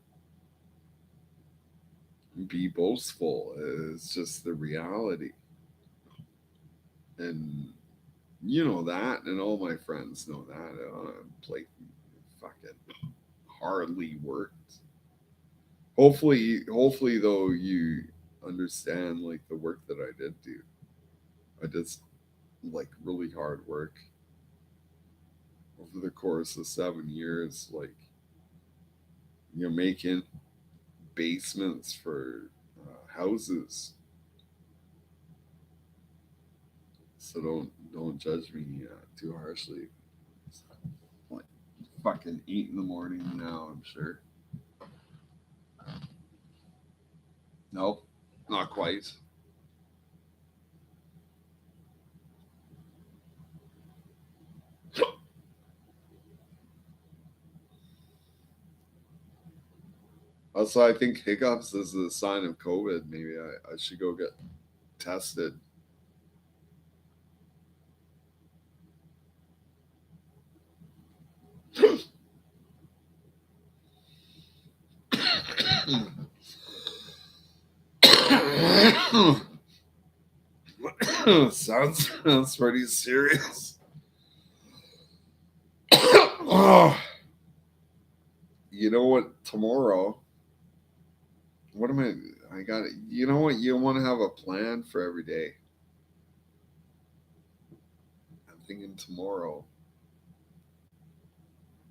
be boastful. It's just the reality, and you know that, and all my friends know that. Like, fucking hardly worked. Hopefully though, you understand like the work that I did do. I did like really hard work over the course of 7 years, like, making basements for houses. So don't judge me too harshly. It's like fucking 8 in the morning now, I'm sure. Nope, not quite. Also, I think hiccups is a sign of COVID. Maybe I should go get tested. sounds pretty serious. Oh, you know what? Tomorrow, what am I got it. You know what? You want to have a plan for every day. I'm thinking tomorrow.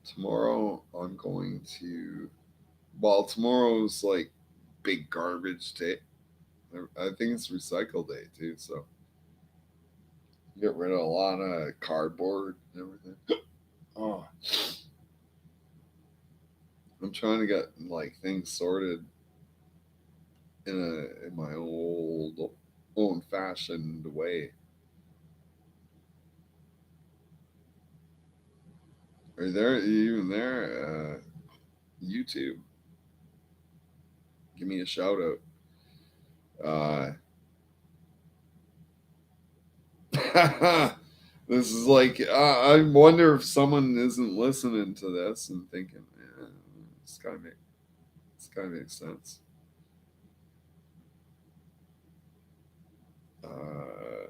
Tomorrow, I'm going to. Well, tomorrow's like big garbage day. I think it's recycle day too. So get rid of a lot of cardboard and everything. Oh, I'm trying to get like things sorted in my old fashioned way. Are there even there? YouTube, give me a shout out. This is like I wonder if someone isn't listening to this and thinking, it's kind of makes sense. Uh,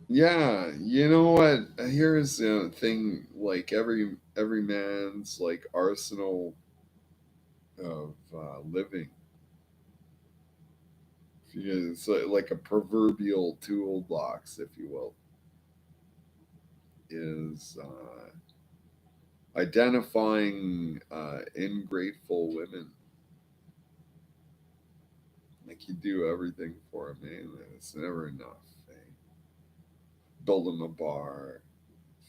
yeah, you know what? Here's the thing: like every man's like arsenal of living. It's like a proverbial toolbox, if you will, is identifying ingrateful women. Like you do everything for a man, and it's never enough. Eh? Build him a bar,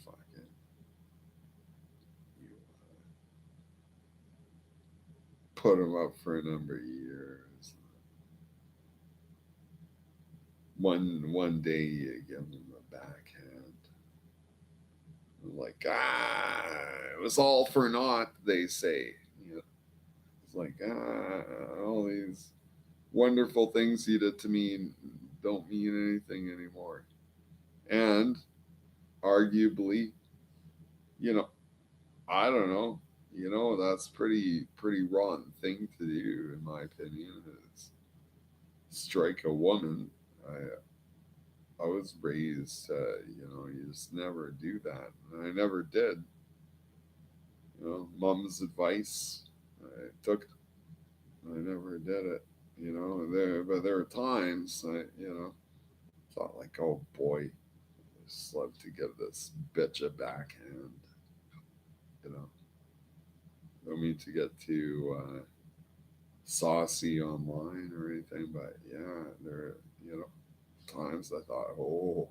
fucking you put him up for a number of years. One day you give him a backhand, like it was all for naught. They say, you know, it's like all these wonderful things he did to me don't mean anything anymore. And arguably, you know, I don't know. You know, that's pretty rotten thing to do, in my opinion. Is strike a woman. I was raised, you just never do that, and I never did. You know, mom's advice, I took. I never did it. You know, but there are times thought like, oh boy, I just love to give this bitch a backhand. You know, don't mean to get too saucy online or anything, but yeah, there, you know, times I thought, oh,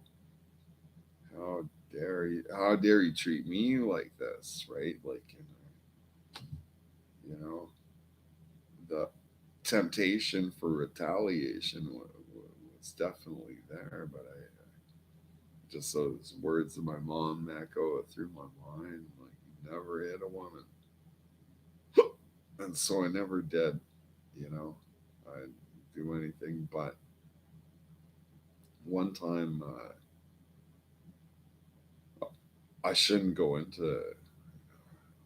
how dare you treat me like this, right? Like, you know, the temptation for retaliation was definitely there, but I just those words of my mom echo through my mind, like never hit a woman, and so I never did. You know, I do anything but one time. I shouldn't go into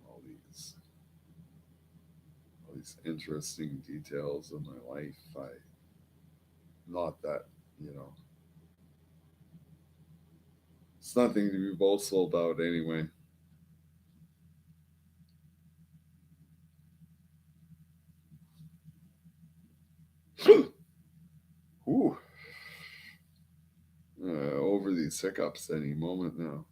all these all these interesting details of my life. I not that you know it's nothing to be boastful about anyway. Whew. Over these hiccups any moment now,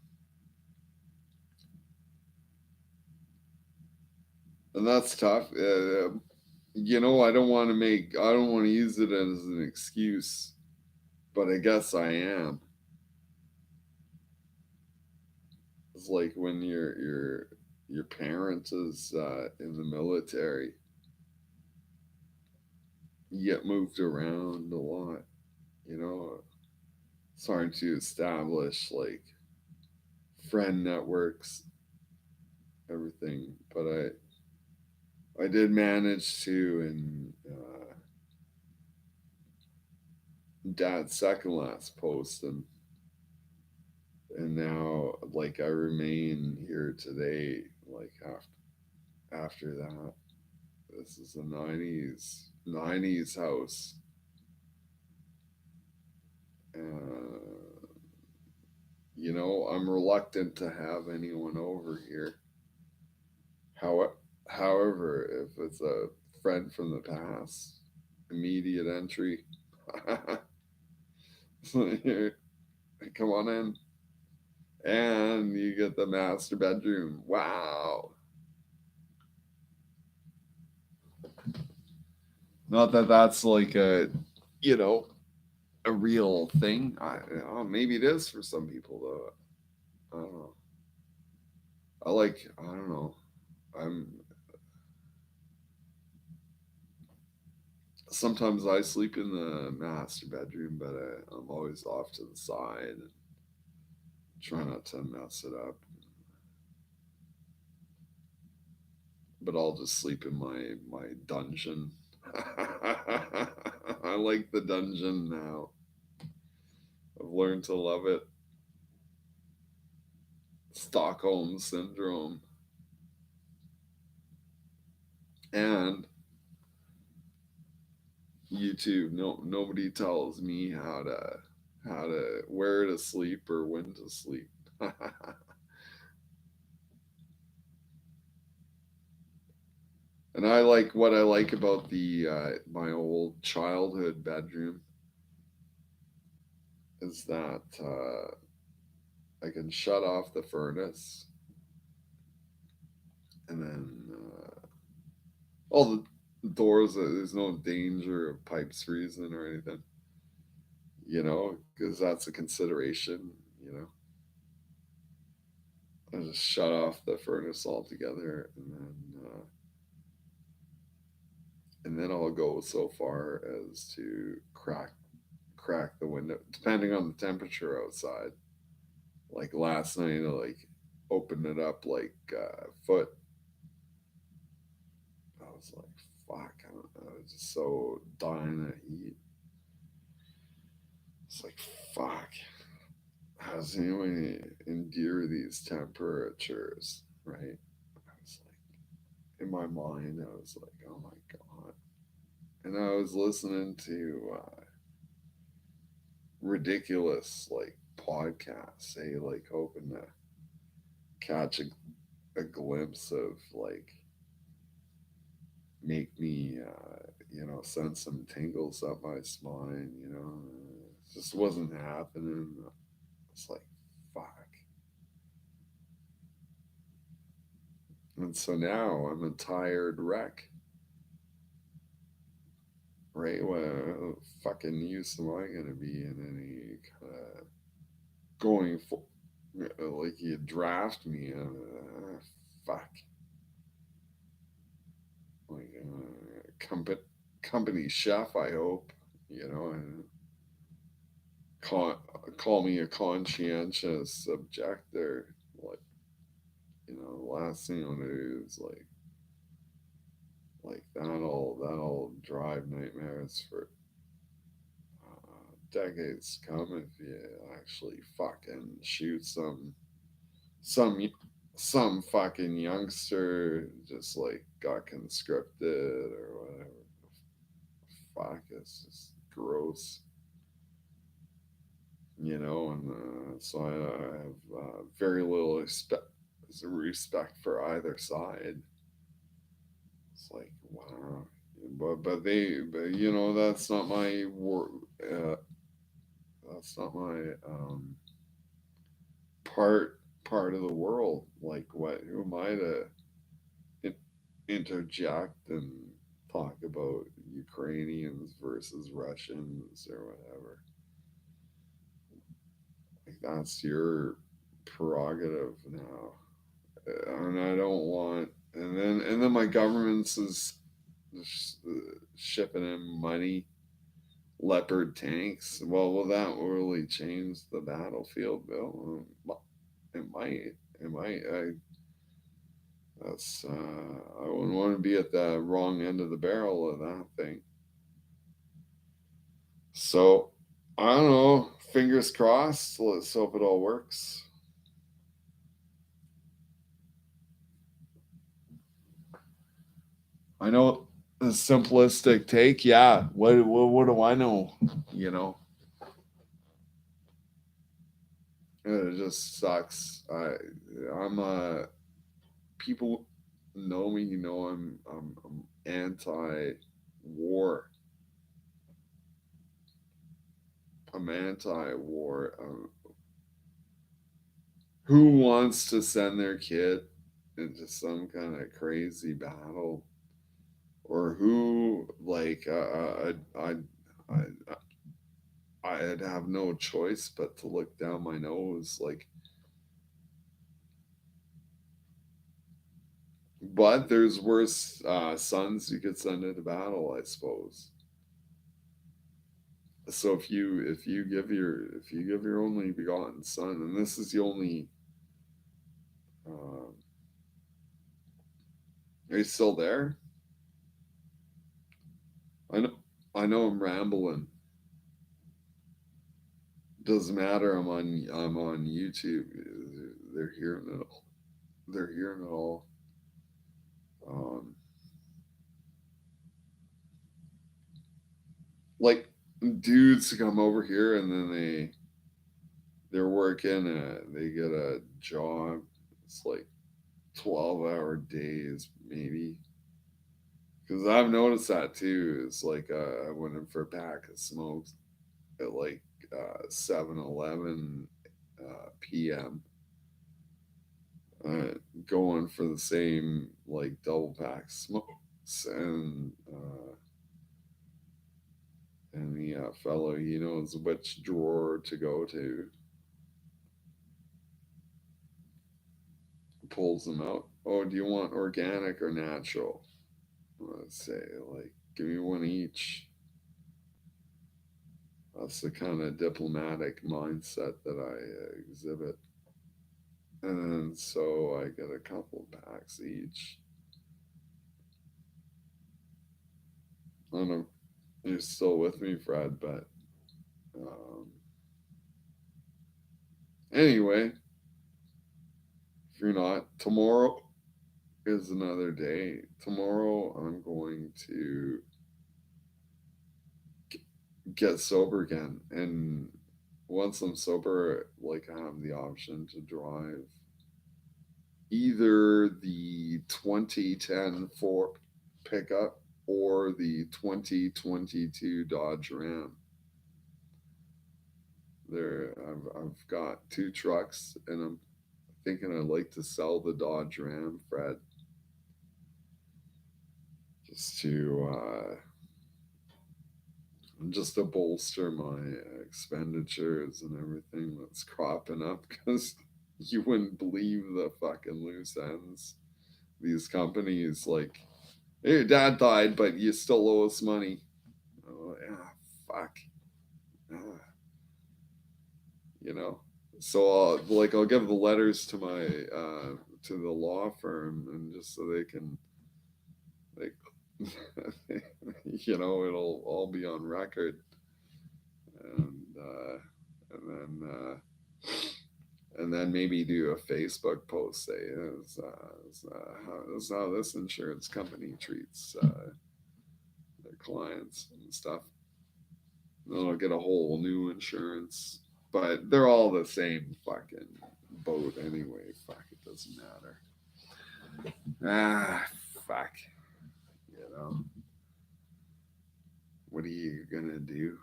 and that's tough. I don't want to use it as an excuse, but I guess I am. It's like when your parent is in the military, you get moved around a lot. You know, starting to establish like friend networks, everything. But I did manage to, in Dad's second last post, and now like I remain here today, like after that. This is a '90s house. Uh, I'm reluctant to have anyone over here. How, however, if it's a friend from the past, immediate entry. So come on in, and you get the master bedroom. Wow. Not that that's like you know, a real thing. Maybe it is for some people though. I don't know. I don't know. I'm Sometimes I sleep in the master bedroom, but I'm always off to the side and try not to mess it up. But I'll just sleep in my dungeon. I like the dungeon now. I've learned to love it. Stockholm syndrome. And YouTube, nobody tells me how to where to sleep or when to sleep. And what I like about the my old childhood bedroom is that I can shut off the furnace, and then all the doors. There's no danger of pipes freezing or anything, because that's a consideration. You know, I just shut off the furnace altogether, and then I'll go so far as to crack the window, depending on the temperature outside. Like last night, I opened it up like a foot. I was like, fuck, I was just so dying of heat. It's like, fuck, how does anyone endure these temperatures, right? I was like, in my mind, I was like, oh my God. And I was listening to ridiculous, like, podcasts, say, like, hoping to catch a glimpse of, like, make me, send some tingles up my spine, It just wasn't happening. It's like, fuck. And so now I'm a tired wreck, right? What fucking use am I going to be in any kind of going for? Like you draft me, fuck. Like company chef, I hope, and call, call me a conscientious objector. Like, the last thing I want to do is like that'll drive nightmares for decades to come if you actually fucking shoot some some fucking youngster just like got conscripted or whatever. Fuck, it's just gross, and so I have very little respect for either side. It's like, wow, but that's not my work. Uh, that's not my part of the world. Like, what? Who am I to in, interject and talk about Ukrainians versus Russians or whatever? Like, that's your prerogative now, and I don't want. And then my government's is shipping in money, Leopard tanks. Well, will that really change the battlefield, Bill? It might. That's. I wouldn't want to be at the wrong end of the barrel of that thing. So I don't know. Fingers crossed. Let's hope it all works. I know a simplistic take. Yeah. What do I know? You know, it just sucks. I'm people know me. You know, I'm anti-war. I'm anti-war. Who wants to send their kid into some kind of crazy battle? Or who like I'd have no choice but to look down my nose, like. But there's worse sons you could send into battle, I suppose. So if you give your only begotten son, and this is the only, uh, are you still there? I know, I know I'm rambling. Doesn't matter. I'm on YouTube. They're hearing it all. They're hearing it all. Um, like dudes come over here and then they're working. They get a job. It's like 12-hour days maybe. Because I've noticed that too. It's like I went in for a pack of smokes at like 7:11 p.m. Uh, Going for the same like double pack smokes, and the fellow, he knows which drawer to go to, pulls them out. Oh, do you want organic or natural? Let's say, like, give me one each. That's the kind of diplomatic mindset that I exhibit. And then so I get a couple packs each. I don't know if you're still with me, Fred, but um, anyway, if you're not, tomorrow is another day. Tomorrow I'm going to get sober again. And once I'm sober, like, I have the option to drive either the 2010 Ford pickup or the 2022 Dodge Ram. I've got two trucks, and I'm thinking I'd like to sell the Dodge Ram, Fred, just to bolster my expenditures and everything that's cropping up, because you wouldn't believe the fucking loose ends these companies, like, hey, your dad died but you still owe us money. Oh yeah, fuck. Ah, you know, so like I'll give the letters to my to the law firm, and just so they can, like, it'll all be on record. And uh, and then uh, and then maybe do a Facebook post, say, this is how this insurance company treats their clients and stuff. And then I'll get a whole new insurance, but they're all the same fucking boat anyway. Fuck, it doesn't matter. Ah, fuck. You know, what are you gonna do?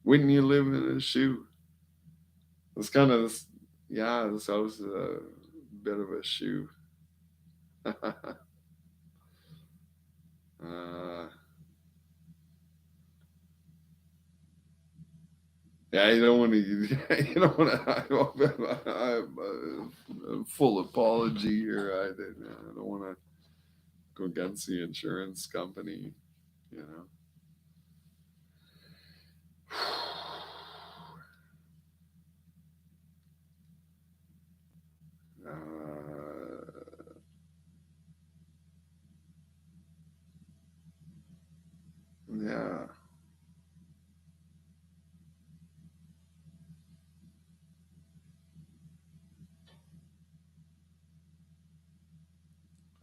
Wouldn't you live in a shoe? It's kind of this. Yeah, this house is a bit of a shoe. uh, yeah, you don't want to. You don't want to. I'm full apology here. I don't want to go against the insurance company. You know. Yeah.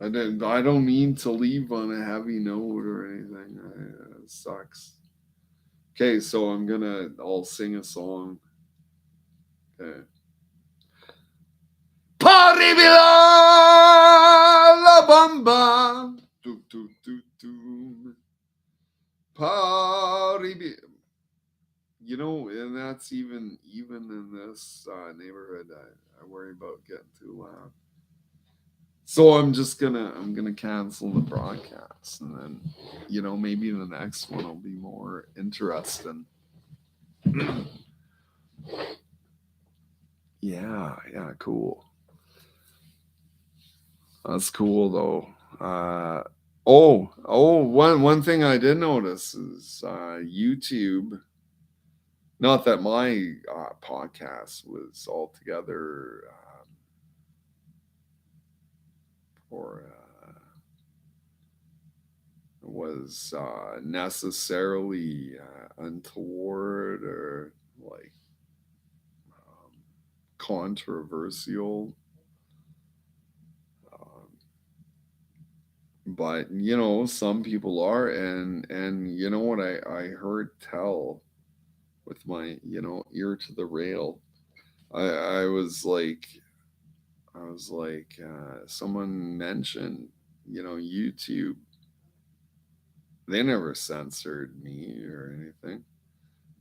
I don't mean to leave on a heavy note or anything. It sucks. Okay, so I'll sing a song. Okay. Paribila la bamba. Do, do, do, do. Paribi. And that's even in this neighborhood. I worry about getting too loud. So I'm gonna cancel the broadcast, and then maybe the next one will be more interesting. Yeah, cool. That's cool though. One thing I did notice is YouTube. Not that my podcast was altogether or was necessarily untoward or like um, controversial. Um, but some people are, and you know what I heard tell with my ear to the rail. I I was like I was like someone mentioned YouTube. They never censored me or anything.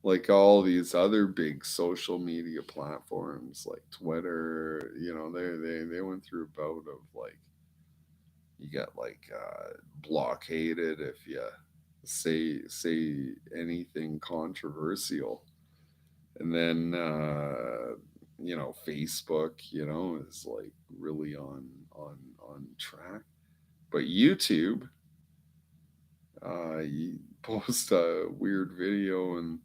Like all these other big social media platforms like Twitter, they went through a bout of like you get like blockaded if you say anything controversial. And then Facebook, is like really on track. But YouTube, you post a weird video and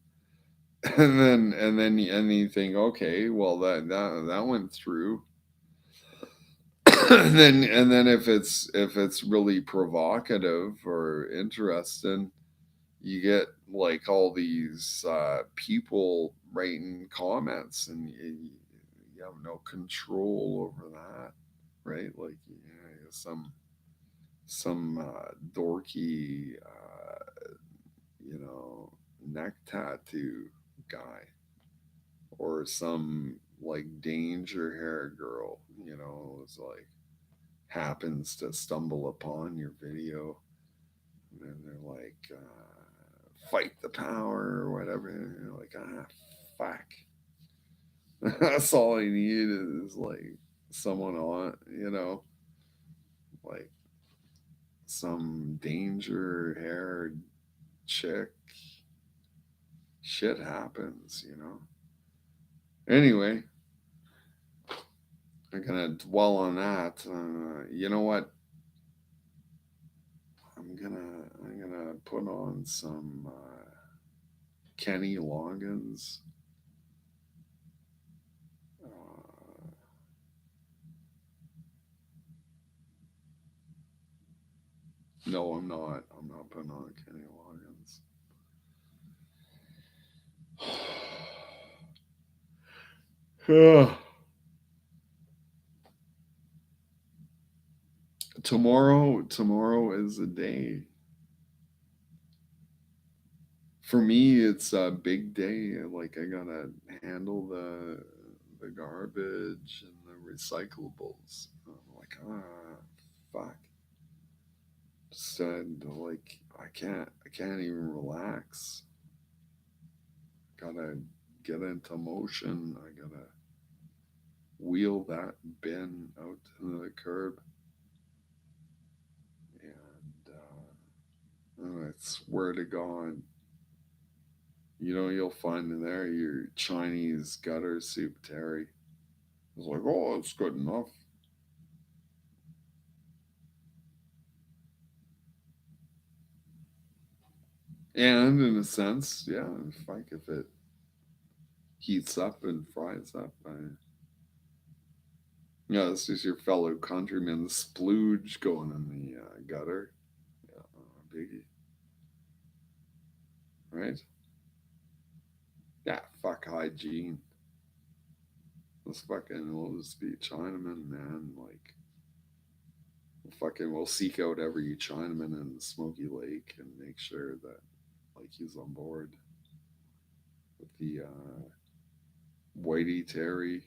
then you think, okay, well that went through. And then if it's really provocative or interesting, you get like all these people writing comments, and you have no control over that, right? Like some dorky you know neck tattoo guy, or some like danger hair girl, is like happens to stumble upon your video, and then they're like, fight the power or whatever. And you're like, fuck. That's all I need is like someone on, like some danger haired chick. Shit happens. Anyway, I'm gonna dwell on that. You know what? I'm gonna put on some Kenny Loggins. Uh, no, I'm not. I'm not putting on Kenny Loggins. Tomorrow is a day. For me, it's a big day. Like I gotta handle the garbage and the recyclables. I'm like, fuck. Said like I can't even relax. Gotta get into motion. I gotta wheel that bin out to the curb, and I swear to God, you'll find in there your Chinese gutter soup Terry. It's like, oh, it's good enough. And in a sense, yeah, like if it heats up and fries up, this is your fellow countryman splooge going in the gutter. Yeah, biggie. right? Yeah, fuck hygiene. Let's fucking, we'll just be Chinaman, man. Like, fucking, we'll seek out every Chinaman in the Smoky Lake and make sure that, like, he's on board with the Whitey Terry.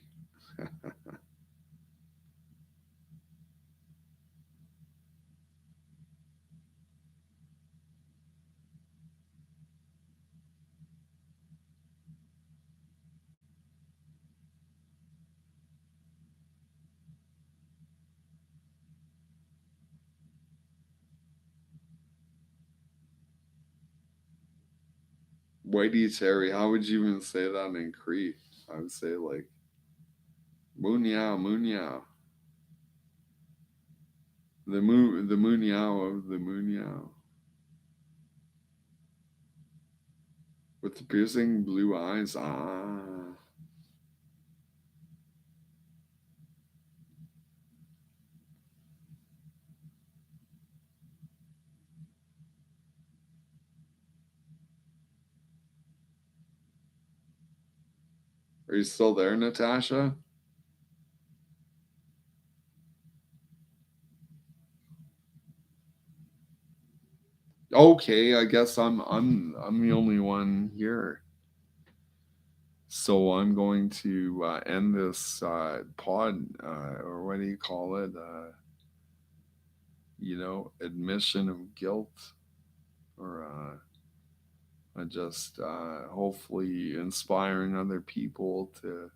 Whitey Terry. How would you even say that in Cree? I would say like Munyao, Munyao. The Munyao of the Munyao. With the piercing blue eyes. Ah. Are you still there, Natasha? Okay, I guess I'm the only one here. So I'm going to end this pod, or what do you call it? Admission of guilt, or just hopefully inspiring other people to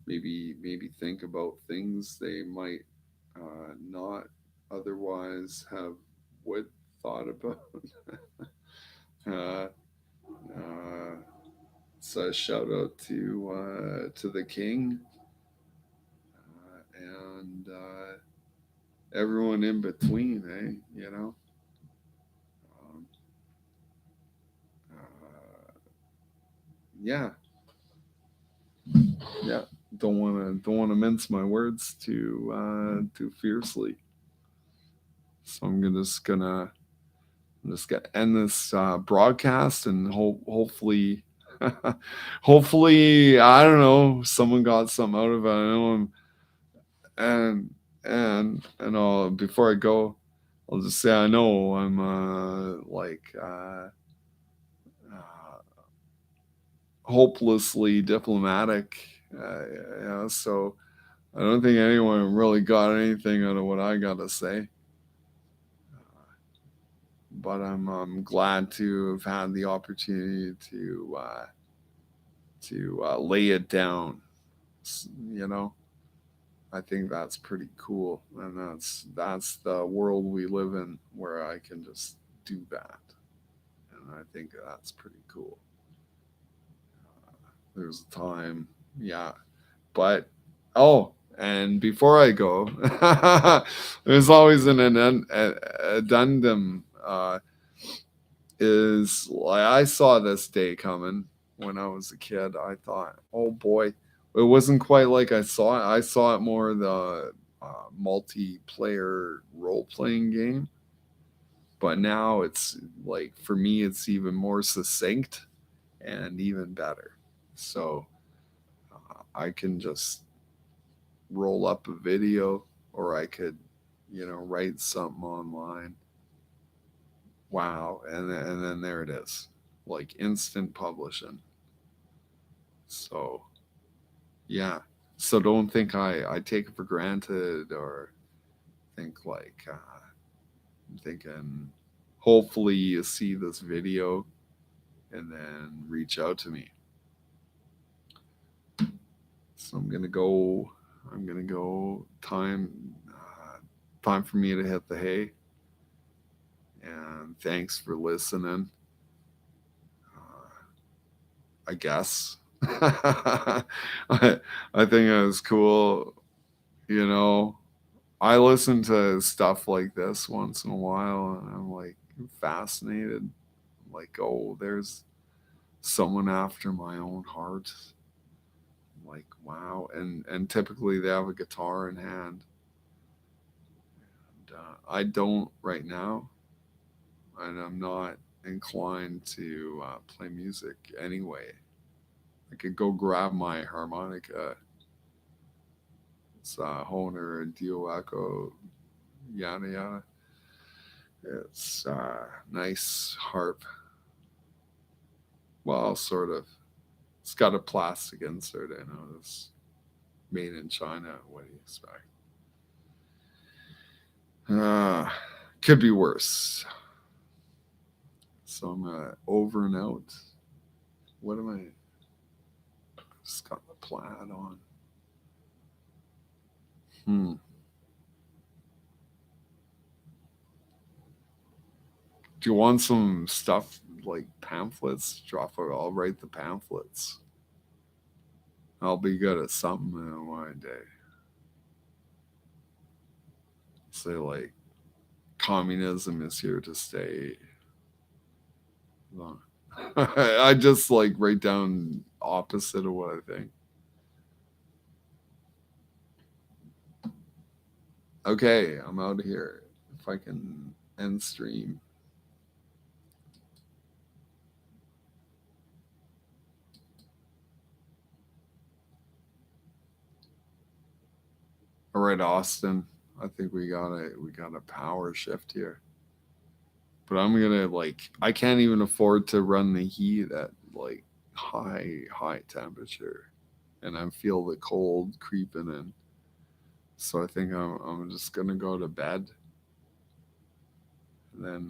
maybe think about things they might not otherwise have would thought about. uh, uh, so shout out to the king and everyone in between, um, uh, yeah, yeah. Don't want to mince my words too fiercely. So I'm just gonna end this broadcast and hopefully, hopefully, I don't know, someone got something out of it. I know and before I go, I'll just say I know I'm hopelessly diplomatic. So I don't think anyone really got anything out of what I got to say. But I'm glad to have had the opportunity to lay it down. You know, I think that's pretty cool, and that's the world we live in, where I can just do that, and I think that's pretty cool. There's a time, yeah, but oh, and before I go, there's always an addendum. Is like I saw this day coming when I was a kid. I thought, oh boy, it wasn't quite like I saw it. I saw it more the multiplayer role playing game, but now it's like for me, it's even more succinct and even better. So I can just roll up a video, or I could, write something online. Wow, and then there it is, like instant publishing. So yeah, so don't think I take it for granted, or think like I'm thinking. Hopefully, you see this video and then reach out to me. So I'm gonna go. I'm gonna go. Time for me to hit the hay. And thanks for listening. I guess. I think it was cool. You know, I listen to stuff like this once in a while, and I'm like fascinated. Like, oh, there's someone after my own heart. Like, wow. And typically they have a guitar in hand. And I don't right now, and I'm not. inclined to play music anyway. I could go grab my harmonica. It's Hohner and Dio Echo, yada yada. It's nice harp. Well, sort of. It's got a plastic insert in it. It's made in China. What do you expect? Uh, could be worse. So I'm over and out. What am I? Just got the plaid on. Hmm. Do you want some stuff like pamphlets? Drop it. I'll write the pamphlets. I'll be good at something in one day. Say like communism is here to stay. I just like write down opposite of what I think. Okay, I'm out of here. If I can end stream. All right, Austin. I think we got a power shift here. But I'm gonna like I can't even afford to run the heat at like high temperature, and I feel the cold creeping in. So I think I'm just gonna go to bed. And then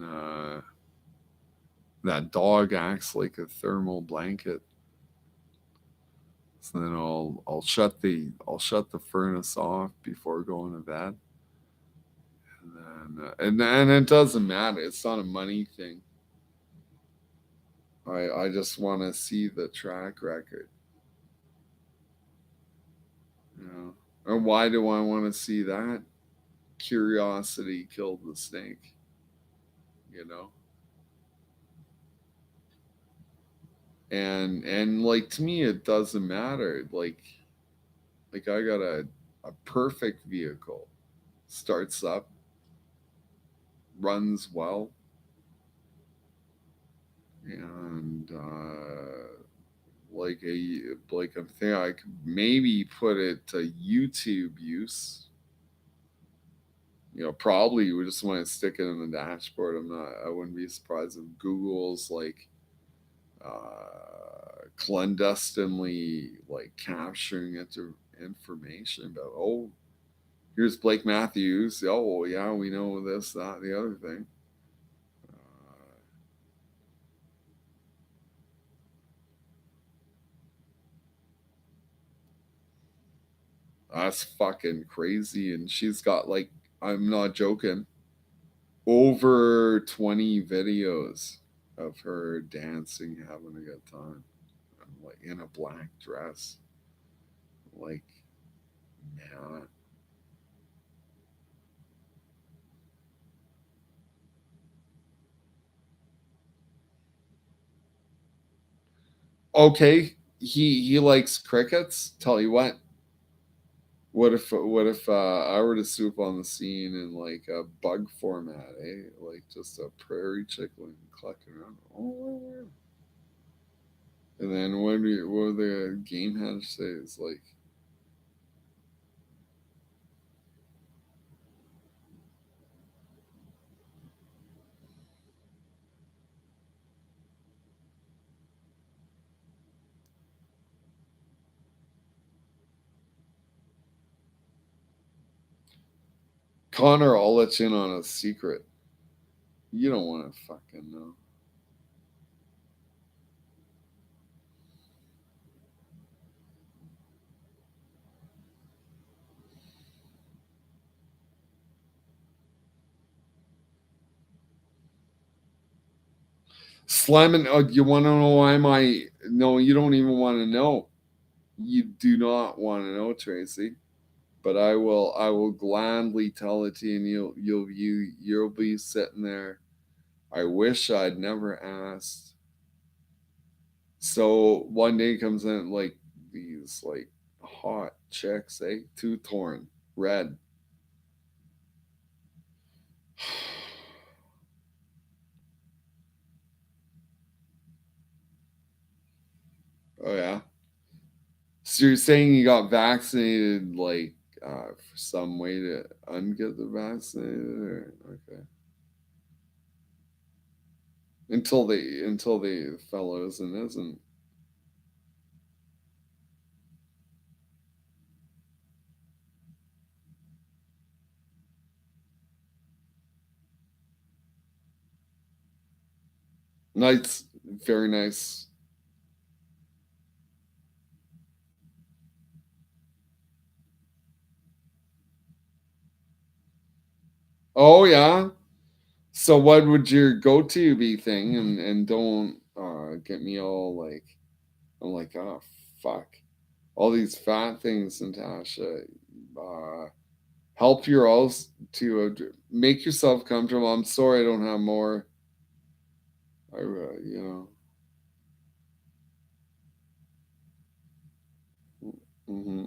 that dog acts like a thermal blanket. So then I'll shut the furnace off before going to bed. And it doesn't matter. It's not a money thing. I just want to see the track record. You know, and why do I want to see that? Curiosity killed the snake. You know, and like to me, it doesn't matter. Like I got a perfect vehicle, starts up, runs well, and like I'm thinking I could maybe put it to YouTube use. Probably we just want to stick it in the dashboard. I wouldn't be surprised if Google's like clandestinely like capturing information about, oh, here's Blake Matthews. Oh yeah, we know this, that, the other thing. That's fucking crazy. And she's got like, I'm not joking, over 20 videos of her dancing, having a good time, like in a black dress. Like, man. Okay, he likes crickets. Tell you what if I were to swoop on the scene in like a bug format, eh? Like just a prairie chicken clucking around. Oh, and then what the game hatch say is like, Connor, I'll let you in on a secret. You don't want to fucking know. Slamming. You want to know why my? No, you don't even want to know. You do not want to know, Tracy. But I will. I will gladly tell it to you, and you'll be sitting there. I wish I'd never asked. So one day comes in like these like hot chicks, eh? Two torn, red. Oh yeah. So you're saying you got vaccinated, like for some way to unget the vaccinated, or okay? Until the fellow isn't. Nice, very nice. Oh yeah. So what would your go-to be thing? And don't get me all like I'm like, oh fuck. All these fat things, Natasha. Uh help your alls to make yourself comfortable. I'm sorry I don't have more. You know. Hmm.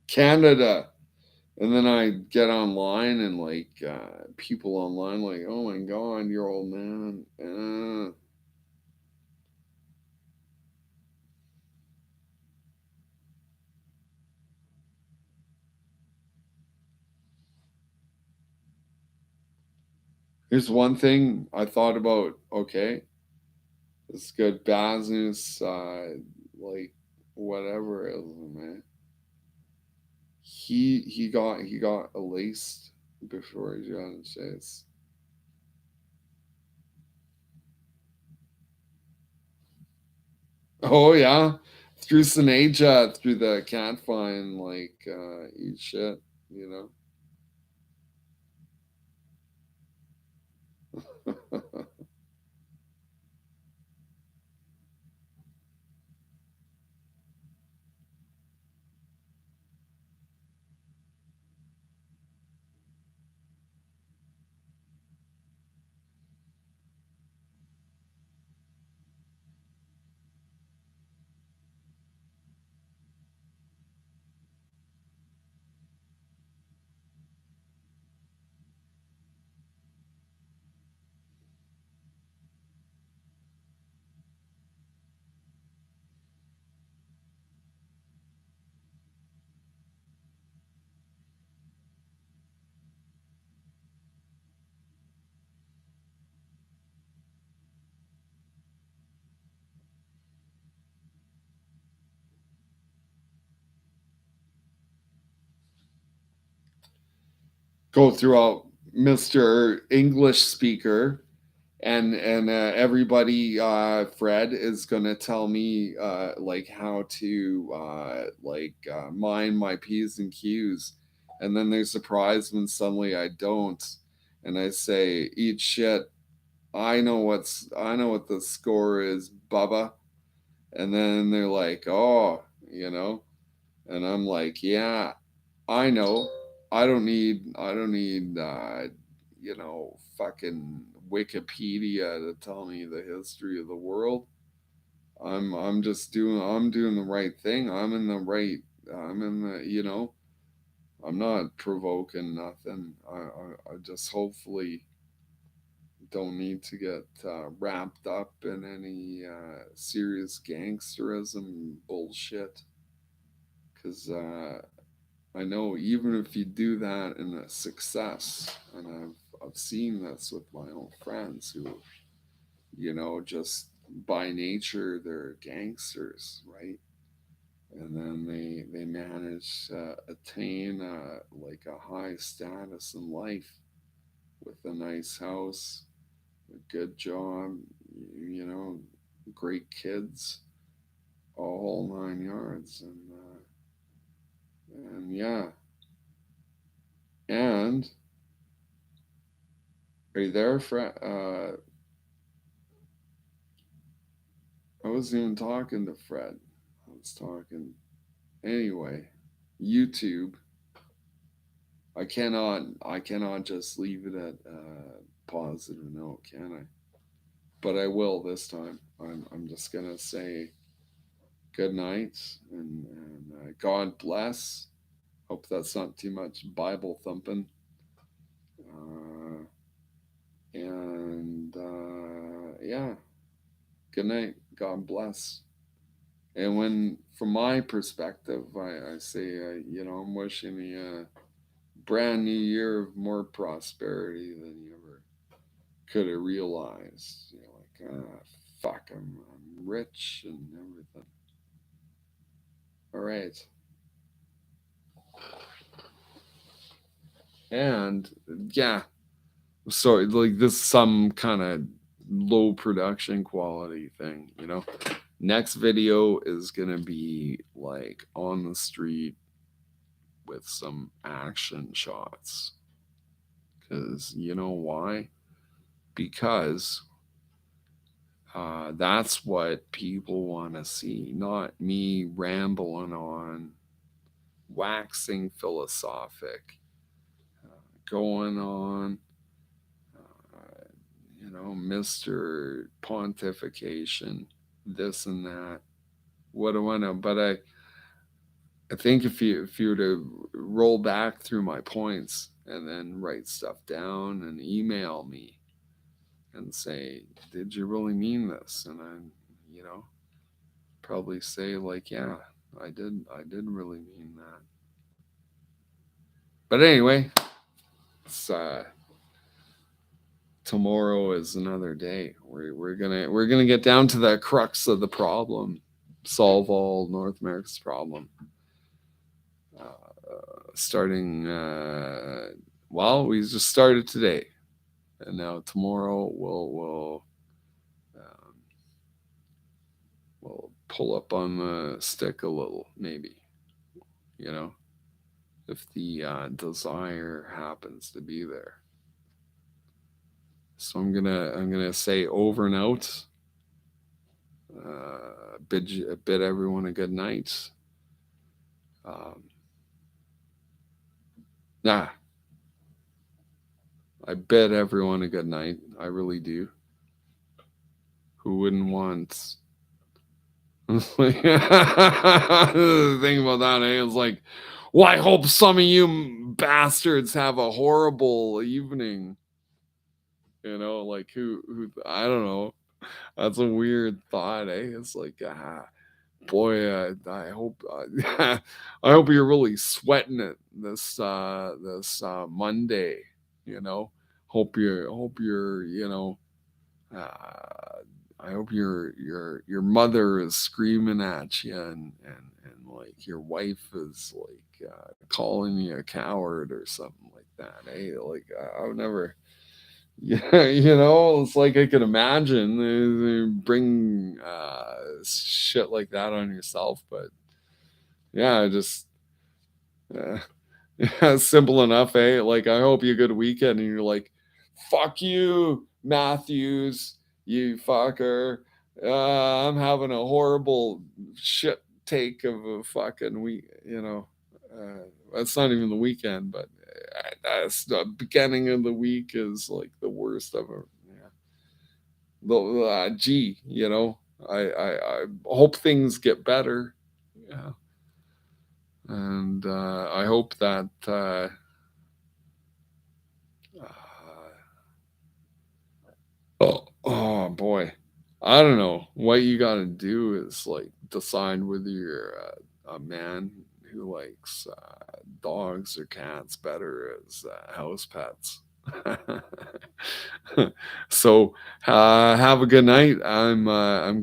Canada. And then I get online and like people online like, oh my god, you're old man. Here's one thing I thought about. Okay, it's good. Business, like whatever it is, man. He got laced before he got in States. Oh yeah, through Sinaja, through the cat fine, like eat shit, you know. Go throughout Mr. English speaker, and everybody, Fred is gonna tell me like how to mind my p's and q's, and then they're surprised when suddenly I don't, and I say, eat shit. I know what the score is, Bubba. And then they're like, oh, you know, and I'm like, yeah, I know. I don't need fucking Wikipedia to tell me the history of the world. I'm doing the right thing. I'm in the. I'm not provoking nothing. I just hopefully don't need to get wrapped up in any serious gangsterism bullshit. Because I know even if you do that in a success, and I've seen this with my own friends who, just by nature they're gangsters, right? And then they manage to attain like a high status in life with a nice house, a good job, you know, great kids, a whole 9 yards, and yeah, and are you there, Fred? I wasn't even talking to Fred. I was talking anyway. YouTube. I cannot just leave it at positive note, can I? But I will this time. I'm just gonna say good night, and God bless. Hope that's not too much Bible thumping. Uh, and yeah, good night. God bless. And when, from my perspective, I say, I'm wishing you a brand new year of more prosperity than you ever could have realized. Fuck, I'm rich and everything. All right. And yeah, so like this is some kind of low production quality thing, Next video is gonna be like on the street with some action shots. Because you know why? Because that's what people want to see, not me rambling on, waxing philosophic, going on, Mr. Pontification, this and that. What do I know? But I think if you were to roll back through my points and then write stuff down and email me and say, did you really mean this? And I, probably say like, yeah, I did really mean that. But anyway, it's tomorrow is another day. We're gonna get down to the crux of the problem, solve all North America's problem. Starting, we just started today, and now tomorrow um, we'll pull up on the stick a little, maybe, if the desire happens to be there. So I'm gonna say over and out. Bid everyone a good night. Nah, I bid everyone a good night. I really do. Who wouldn't want? The thing about that, it's like, well, I hope some of you bastards have a horrible evening. Like who? I don't know. That's a weird thought, eh? It's like, boy, I hope I hope you're really sweating it this Monday. Hope you're I hope your mother is screaming at you, and like your wife is like calling you a coward or something like that. Hey, like I would never. Yeah, it's like I could imagine bring shit like that on yourself, but yeah, just yeah, simple enough, eh? Like I hope you a good weekend, and you're like, fuck you, Matthews, you fucker. I'm having a horrible shit take of a fucking week, That's not even the weekend, but that's the beginning of the week is like the worst ever. Yeah. Gee, I hope things get better. Yeah. And I hope that oh boy, I don't know. What you got to do is like decide whether you're a man who likes dogs or cats better as house pets. So have a good night. I'm gonna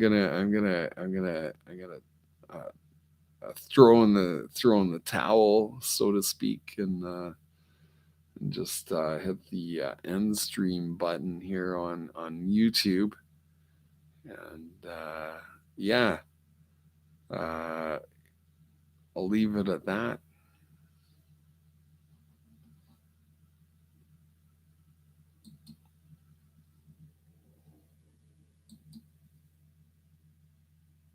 throw in the towel, so to speak, and just hit the end stream button here on YouTube, and yeah, I'll leave it at that.